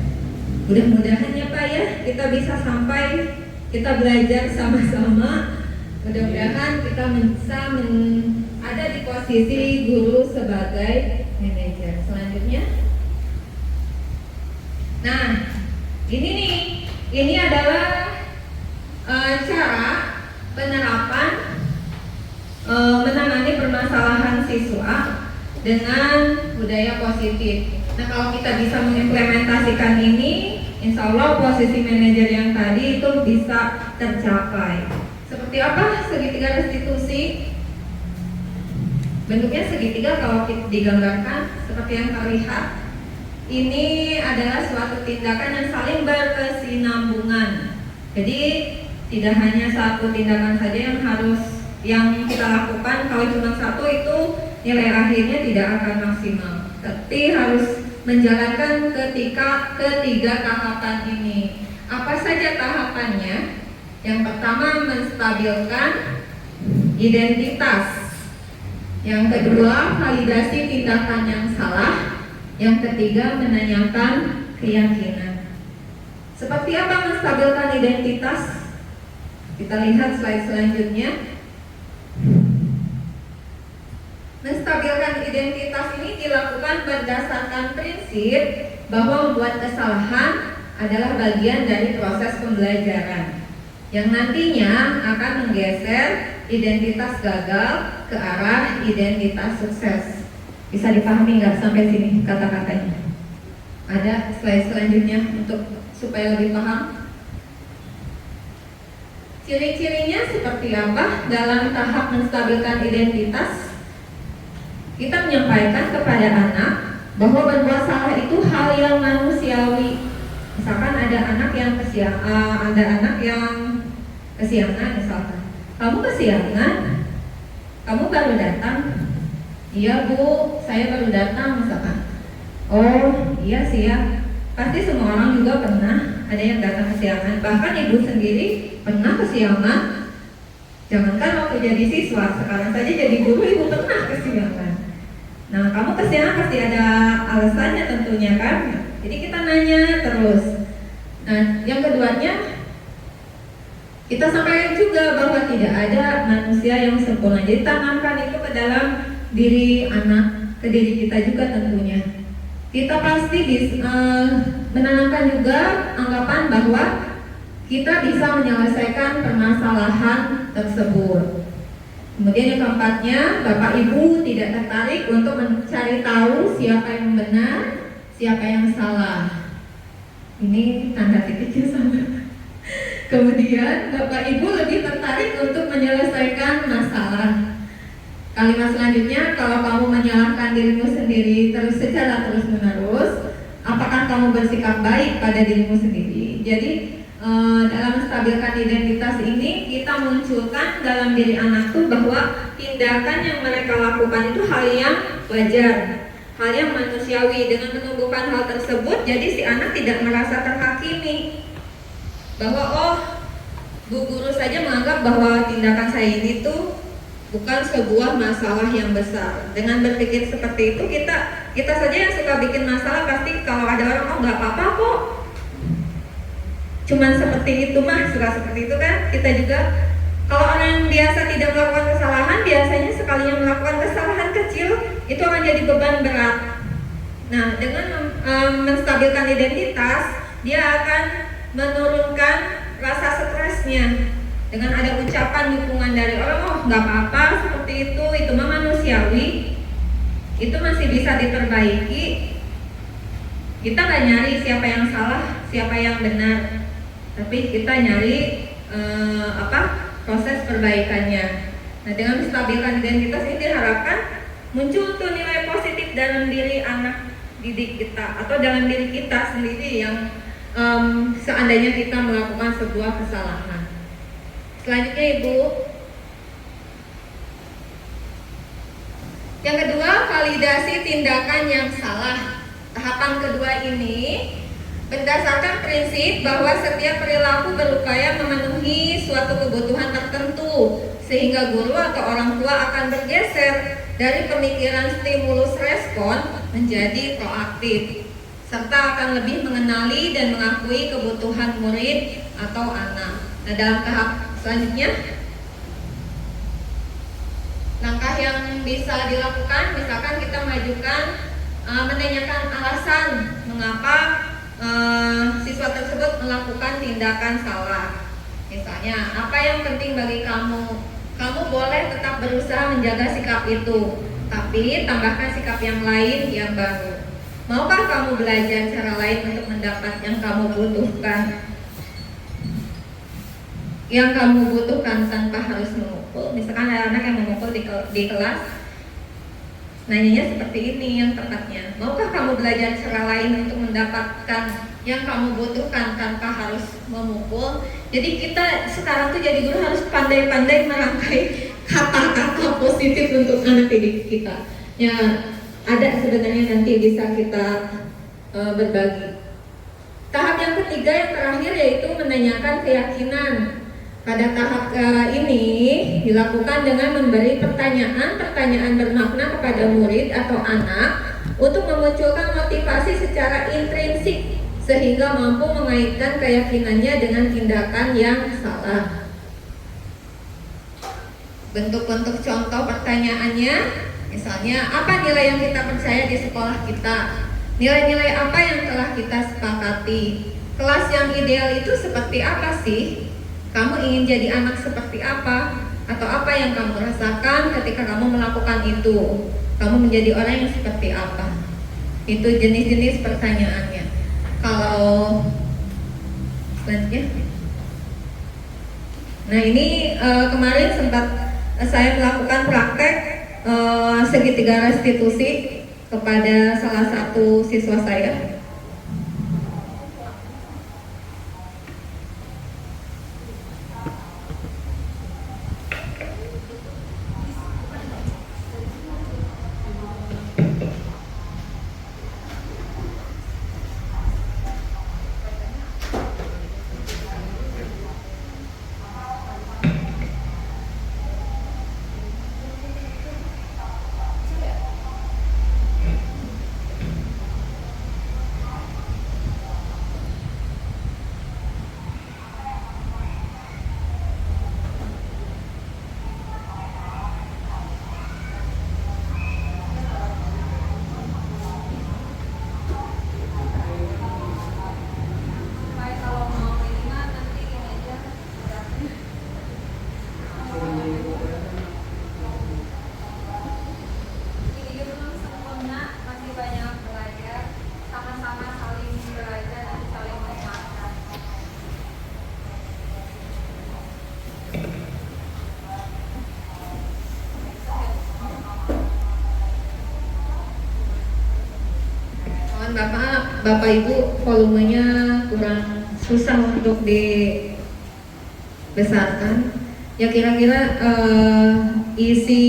Mudah-mudahan ya Pak ya kita bisa sampai, kita belajar sama-sama. Mudah-mudahan kita bisa ada di posisi guru sebagai manajer. Selanjutnya, nah ini adalah cara penerapan menangani permasalahan siswa dengan budaya positif. Nah, kalau kita bisa mengimplementasikan ini, insya Allah posisi manajer yang tadi itu bisa tercapai. Seperti apa segitiga restitusi? Bentuknya segitiga kalau digambarkan seperti yang terlihat. Ini adalah suatu tindakan yang saling berkesinambungan. Jadi tidak hanya satu tindakan saja yang kita lakukan. Kalau cuma satu itu nilai akhirnya tidak akan maksimal. Tapi harus menjalankan ketiga tahapan ini. Apa saja tahapannya? Yang pertama, menstabilkan identitas. Yang kedua, validasi tindakan yang salah. Yang ketiga, menanyakan keyakinan. Seperti apa menstabilkan identitas? Kita lihat slide selanjutnya. Menstabilkan identitas ini dilakukan berdasarkan prinsip bahwa membuat kesalahan adalah bagian dari proses pembelajaran yang nantinya akan menggeser identitas gagal ke arah identitas sukses. Bisa dipahami nggak sampai sini kata-katanya? Ada slide selanjutnya supaya lebih paham. Ciri-cirinya seperti apa dalam tahap menstabilkan identitas? Kita menyampaikan kepada anak bahwa berbuat salah itu hal yang manusiawi. Misalkan ada anak yang kesiangan misalkan. Kamu kesiangan, kamu baru datang. Iya Bu, saya baru datang misalkan. Oh iya sih ya. Pasti semua orang juga pernah ada yang datang kesiangan. Bahkan ibu sendiri pernah kesiangan. Jangankan waktu jadi siswa, sekarang saja jadi guru ibu pernah kesiangan. Nah, kamu kesiangan pasti ada alasannya tentunya kan. Jadi kita nanya terus. Nah, yang keduanya kita sampaikan juga bahwa tidak ada manusia yang sempurna. Jadi tanamkan itu ke dalam diri anak, ke diri kita juga tentunya. Kita pasti menanamkan juga anggapan bahwa kita bisa menyelesaikan permasalahan tersebut. Kemudian yang keempatnya, Bapak Ibu tidak tertarik untuk mencari tahu siapa yang benar, siapa yang salah. Ini tanda titiknya sama. Kemudian Bapak Ibu lebih tertarik untuk menyelesaikan masalah. Kalimat selanjutnya, kalau kamu menyalahkan dirimu sendiri secara terus-menerus, apakah kamu bersikap baik pada dirimu sendiri? Jadi dalam menstabilkan identitas ini kita munculkan dalam diri anak tuh bahwa tindakan yang mereka lakukan itu hal yang wajar, hal yang manusiawi. Dengan menumbuhkan hal tersebut, jadi si anak tidak merasa terhakimi bahwa oh, Bu Guru saja menganggap bahwa tindakan saya ini tuh bukan sebuah masalah yang besar. Dengan berpikir seperti itu, kita saja yang suka bikin masalah pasti kalau ada orang oh nggak apa-apa kok, cuman seperti itu mah, suka seperti itu kan. Kita juga kalau orang yang biasa tidak melakukan kesalahan, biasanya sekali yang melakukan kesalahan kecil itu akan jadi beban berat. Nah, dengan menstabilkan identitas, dia akan menurunkan rasa stresnya. Dengan ada ucapan dukungan dari orang, oh nggak apa-apa seperti itu mah manusiawi, itu masih bisa diperbaiki. Kita nggak nyari siapa yang salah, siapa yang benar, tapi kita nyari proses perbaikannya. Nah, dengan menstabilkan identitas ini diharapkan muncul tuh nilai positif dalam diri anak didik kita atau dalam diri kita sendiri yang seandainya kita melakukan sebuah kesalahan. Selanjutnya Ibu, yang kedua, validasi tindakan yang salah. Tahapan kedua ini berdasarkan prinsip bahwa setiap perilaku berupaya memenuhi suatu kebutuhan tertentu, sehingga guru atau orang tua akan bergeser dari pemikiran stimulus respon menjadi proaktif, serta akan lebih mengenali dan mengakui kebutuhan murid atau anak. Nah, dalam tahap selanjutnya, langkah yang bisa dilakukan, misalkan kita mengajukan menanyakan alasan mengapa siswa tersebut melakukan tindakan salah. Misalnya, apa yang penting bagi kamu? Kamu boleh tetap berusaha menjaga sikap itu, tapi tambahkan sikap yang lain yang baru. Maukah kamu belajar cara lain untuk mendapat yang kamu butuhkan? Yang kamu butuhkan tanpa harus memukul. Misalkan ada anak yang memukul di kelas, nanyanya seperti ini yang tepatnya. Maukah kamu belajar cara lain untuk mendapatkan yang kamu butuhkan tanpa harus memukul? Jadi kita sekarang tuh jadi guru harus pandai-pandai merangkai kata-kata positif untuk anak didik kita. Ya, ada sebenarnya nanti bisa kita berbagi. Tahap yang ketiga yang terakhir yaitu menanyakan keyakinan. Pada tahap ini dilakukan dengan memberi pertanyaan bermakna kepada murid atau anak untuk memunculkan motivasi secara intrinsik sehingga mampu mengaitkan keyakinannya dengan tindakan yang salah. Bentuk-bentuk contoh pertanyaannya, misalnya, apa nilai yang kita percaya di sekolah kita? Nilai-nilai apa yang telah kita sepakati? Kelas yang ideal itu seperti apa sih? Kamu ingin jadi anak seperti apa? Atau apa yang kamu rasakan ketika kamu melakukan itu? Kamu menjadi orang yang seperti apa? Itu jenis-jenis pertanyaannya. Kalau selanjutnya, nah ini kemarin sempat saya melakukan praktek segitiga restitusi kepada salah satu siswa saya. Bapak Ibu, volumenya kurang susah untuk dibesarkan. Ya kira-kira isi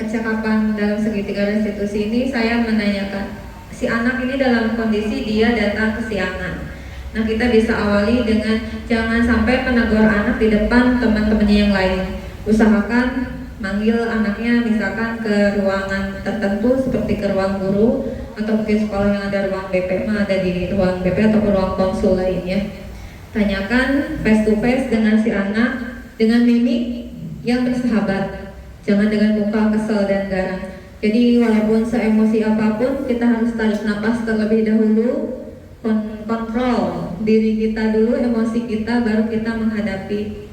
percakapan dalam segitiga restitusi ini saya menanyakan, si anak ini dalam kondisi dia datang kesiangan. Nah, kita bisa awali dengan jangan sampai menegur anak di depan teman-temannya yang lain. Usahakan manggil anaknya misalkan ke ruangan tertentu seperti ke ruang guru, atau mungkin sekolah yang ada ruang BP, ada di ruang BP atau ruang konsul lainnya. Tanyakan face to face dengan si anak dengan mimik yang bersahabat, jangan dengan muka kesel dan garang. Jadi walaupun seemosi apapun, kita harus tarik napas terlebih dahulu, kontrol diri kita dulu, emosi kita, baru kita menghadapi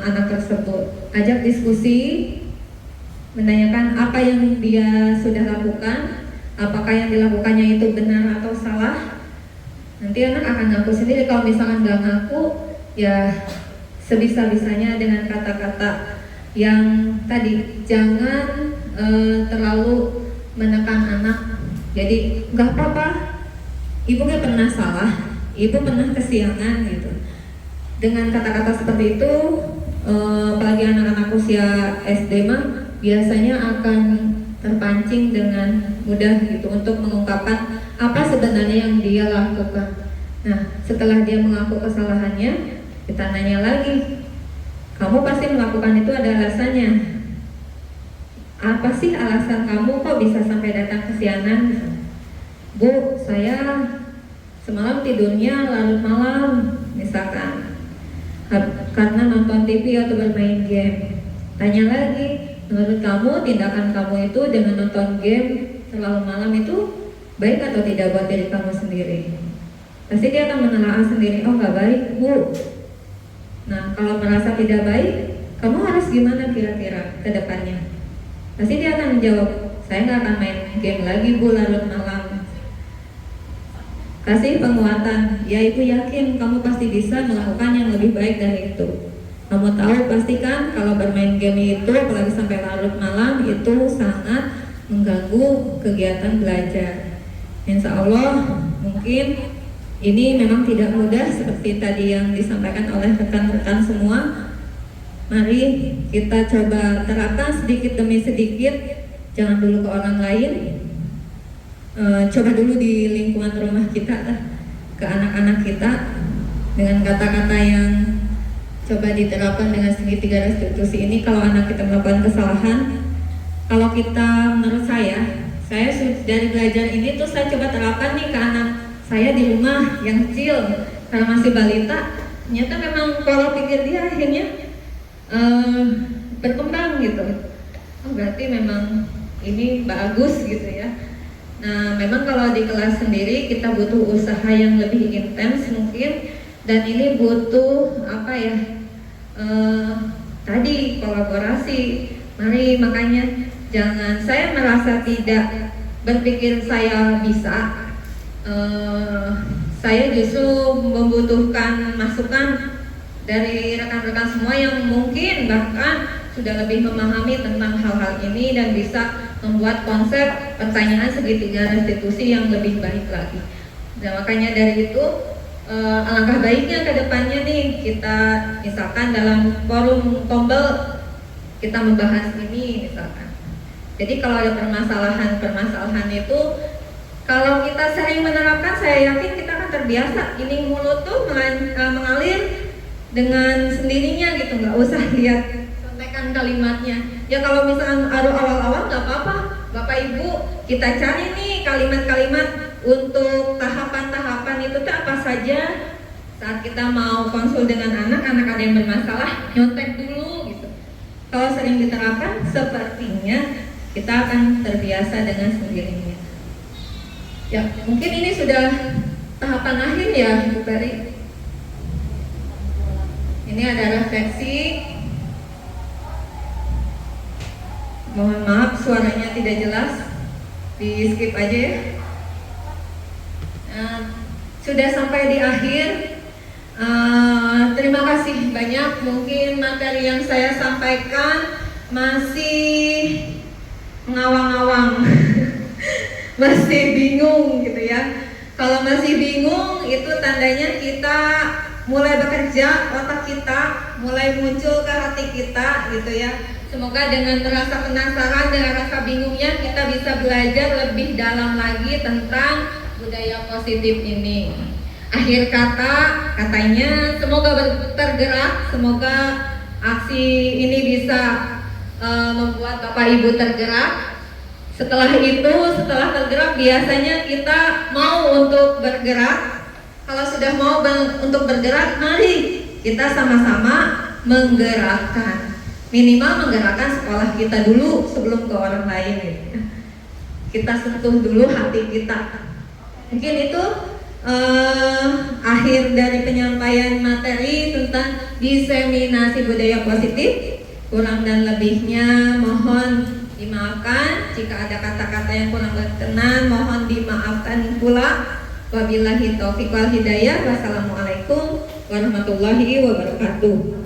anak tersebut. Ajak diskusi, menanyakan apa yang dia sudah lakukan, apakah yang dilakukannya itu benar atau salah. Nanti anak akan ngaku sendiri. Kalau misalkan nggak ngaku, ya sebisa-bisanya dengan kata-kata yang tadi, jangan terlalu menekan anak. Jadi nggak apa-apa, ibu nggak pernah salah, ibu pernah kesiangan gitu. Dengan kata-kata seperti itu, apalagi anak-anak usia SD mah biasanya akan terpancing dengan mudah gitu untuk mengungkapkan apa sebenarnya yang dia lakukan. Nah, setelah dia mengaku kesalahannya, kita nanya lagi, kamu pasti melakukan itu ada alasannya. Apa sih alasan kamu kok bisa sampai datang kesiangan? Bu, saya semalam tidurnya larut malam, misalkan karena nonton TV atau bermain game. Tanya lagi, menurut kamu tindakan kamu itu dengan nonton game terlalu malam itu baik atau tidak buat diri kamu sendiri. Pasti dia akan menelaah sendiri, oh nggak baik Bu. Nah kalau merasa tidak baik, kamu harus gimana kira-kira ke depannya? Pasti dia akan menjawab, saya nggak akan main game lagi Bu larut malam. Kasih penguatan, ya Ibu yakin kamu pasti bisa melakukan yang lebih baik dari itu. Kamu tahu pastikan kalau bermain game itu apalagi sampai larut malam itu sangat mengganggu kegiatan belajar. Insya Allah mungkin ini memang tidak mudah seperti tadi yang disampaikan oleh rekan-rekan semua. Mari kita coba terapkan sedikit demi sedikit, jangan dulu ke orang lain. Coba dulu di lingkungan rumah kita, ke anak-anak kita dengan kata-kata yang coba diterapkan dengan segitiga restitusi ini. Kalau anak kita melakukan kesalahan, kalau kita menurut saya dari belajar ini tuh saya coba terapkan nih ke anak saya di rumah yang kecil karena masih balita. Ternyata memang kalau pikir dia akhirnya berkembang gitu. Oh, berarti memang ini bagus gitu ya. Nah, memang kalau di kelas sendiri kita butuh usaha yang lebih intens mungkin, dan ini butuh apa ya? Tadi kolaborasi. Mari makanya jangan saya merasa tidak berpikir saya bisa. Saya justru membutuhkan masukan dari rekan-rekan semua yang mungkin bahkan sudah lebih memahami tentang hal-hal ini dan bisa membuat konsep pertanyaan segitiga restitusi yang lebih baik lagi. Dan makanya dari itu alangkah baiknya ke depannya nih kita misalkan dalam forum Kombel kita membahas ini misalkan. Jadi kalau ada permasalahan itu kalau kita sering menerapkan, saya yakin kita akan terbiasa. Ini mulut tuh mengalir dengan sendirinya gitu, nggak usah lihat contekan kalimatnya. Ya kalau misalkan awal-awal nggak apa-apa, Bapak Ibu kita cari nih kalimat-kalimat untuk tahapan-tahapan itu tuh apa saja. Saat kita mau konsul dengan anak ada yang bermasalah, nyontek dulu gitu. Kalau sering diterapkan, sepertinya kita akan terbiasa dengan sendirinya. Ya, mungkin ini sudah tahapan akhir ya, Bu Peri. Ini ada refleksi. Mohon maaf suaranya tidak jelas, di skip aja ya. Sudah sampai di akhir. Terima kasih banyak. Mungkin materi yang saya sampaikan masih ngawang-ngawang. Masih bingung gitu ya. Kalau masih bingung itu tandanya kita mulai bekerja, otak kita mulai muncul ke hati kita gitu ya. Semoga dengan rasa penasaran, dengan rasa bingungnya kita bisa belajar lebih dalam lagi tentang budaya positif ini. Akhir kata, katanya semoga tergerak, semoga aksi ini bisa membuat Bapak Ibu tergerak. Setelah tergerak biasanya kita mau untuk bergerak. Kalau sudah mau untuk bergerak, mari kita sama-sama menggerakkan. Minimal menggerakkan sekolah kita dulu sebelum ke orang lain gitu. Kita sentuh dulu hati kita. Mungkin itu akhir dari penyampaian materi tentang diseminasi budaya positif. Kurang dan lebihnya mohon dimaafkan. Jika ada kata-kata yang kurang berkenan mohon dimaafkan pula. Wabillahi taufiq wal hidayah. Wassalamualaikum warahmatullahi wabarakatuh.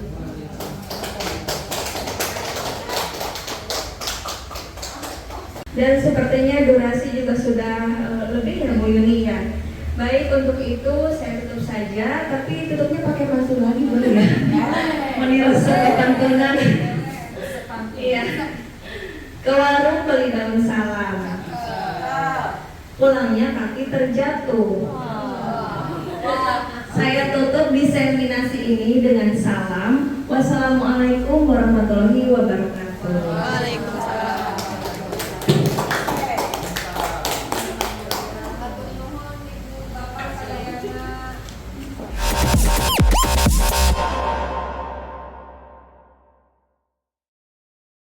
Dan sepertinya durasi juga sudah lebih ya Bu Yuni ya. Baik, untuk itu saya tutup saja, tapi tutupnya pakai pantun lagi boleh ya? Meniru pantunan. Iya. Ke warung beli daun salam. Pulangnya kaki terjatuh. Saya tutup diseminasi ini dengan salam. Wassalamualaikum warahmatullahi wabarakatuh.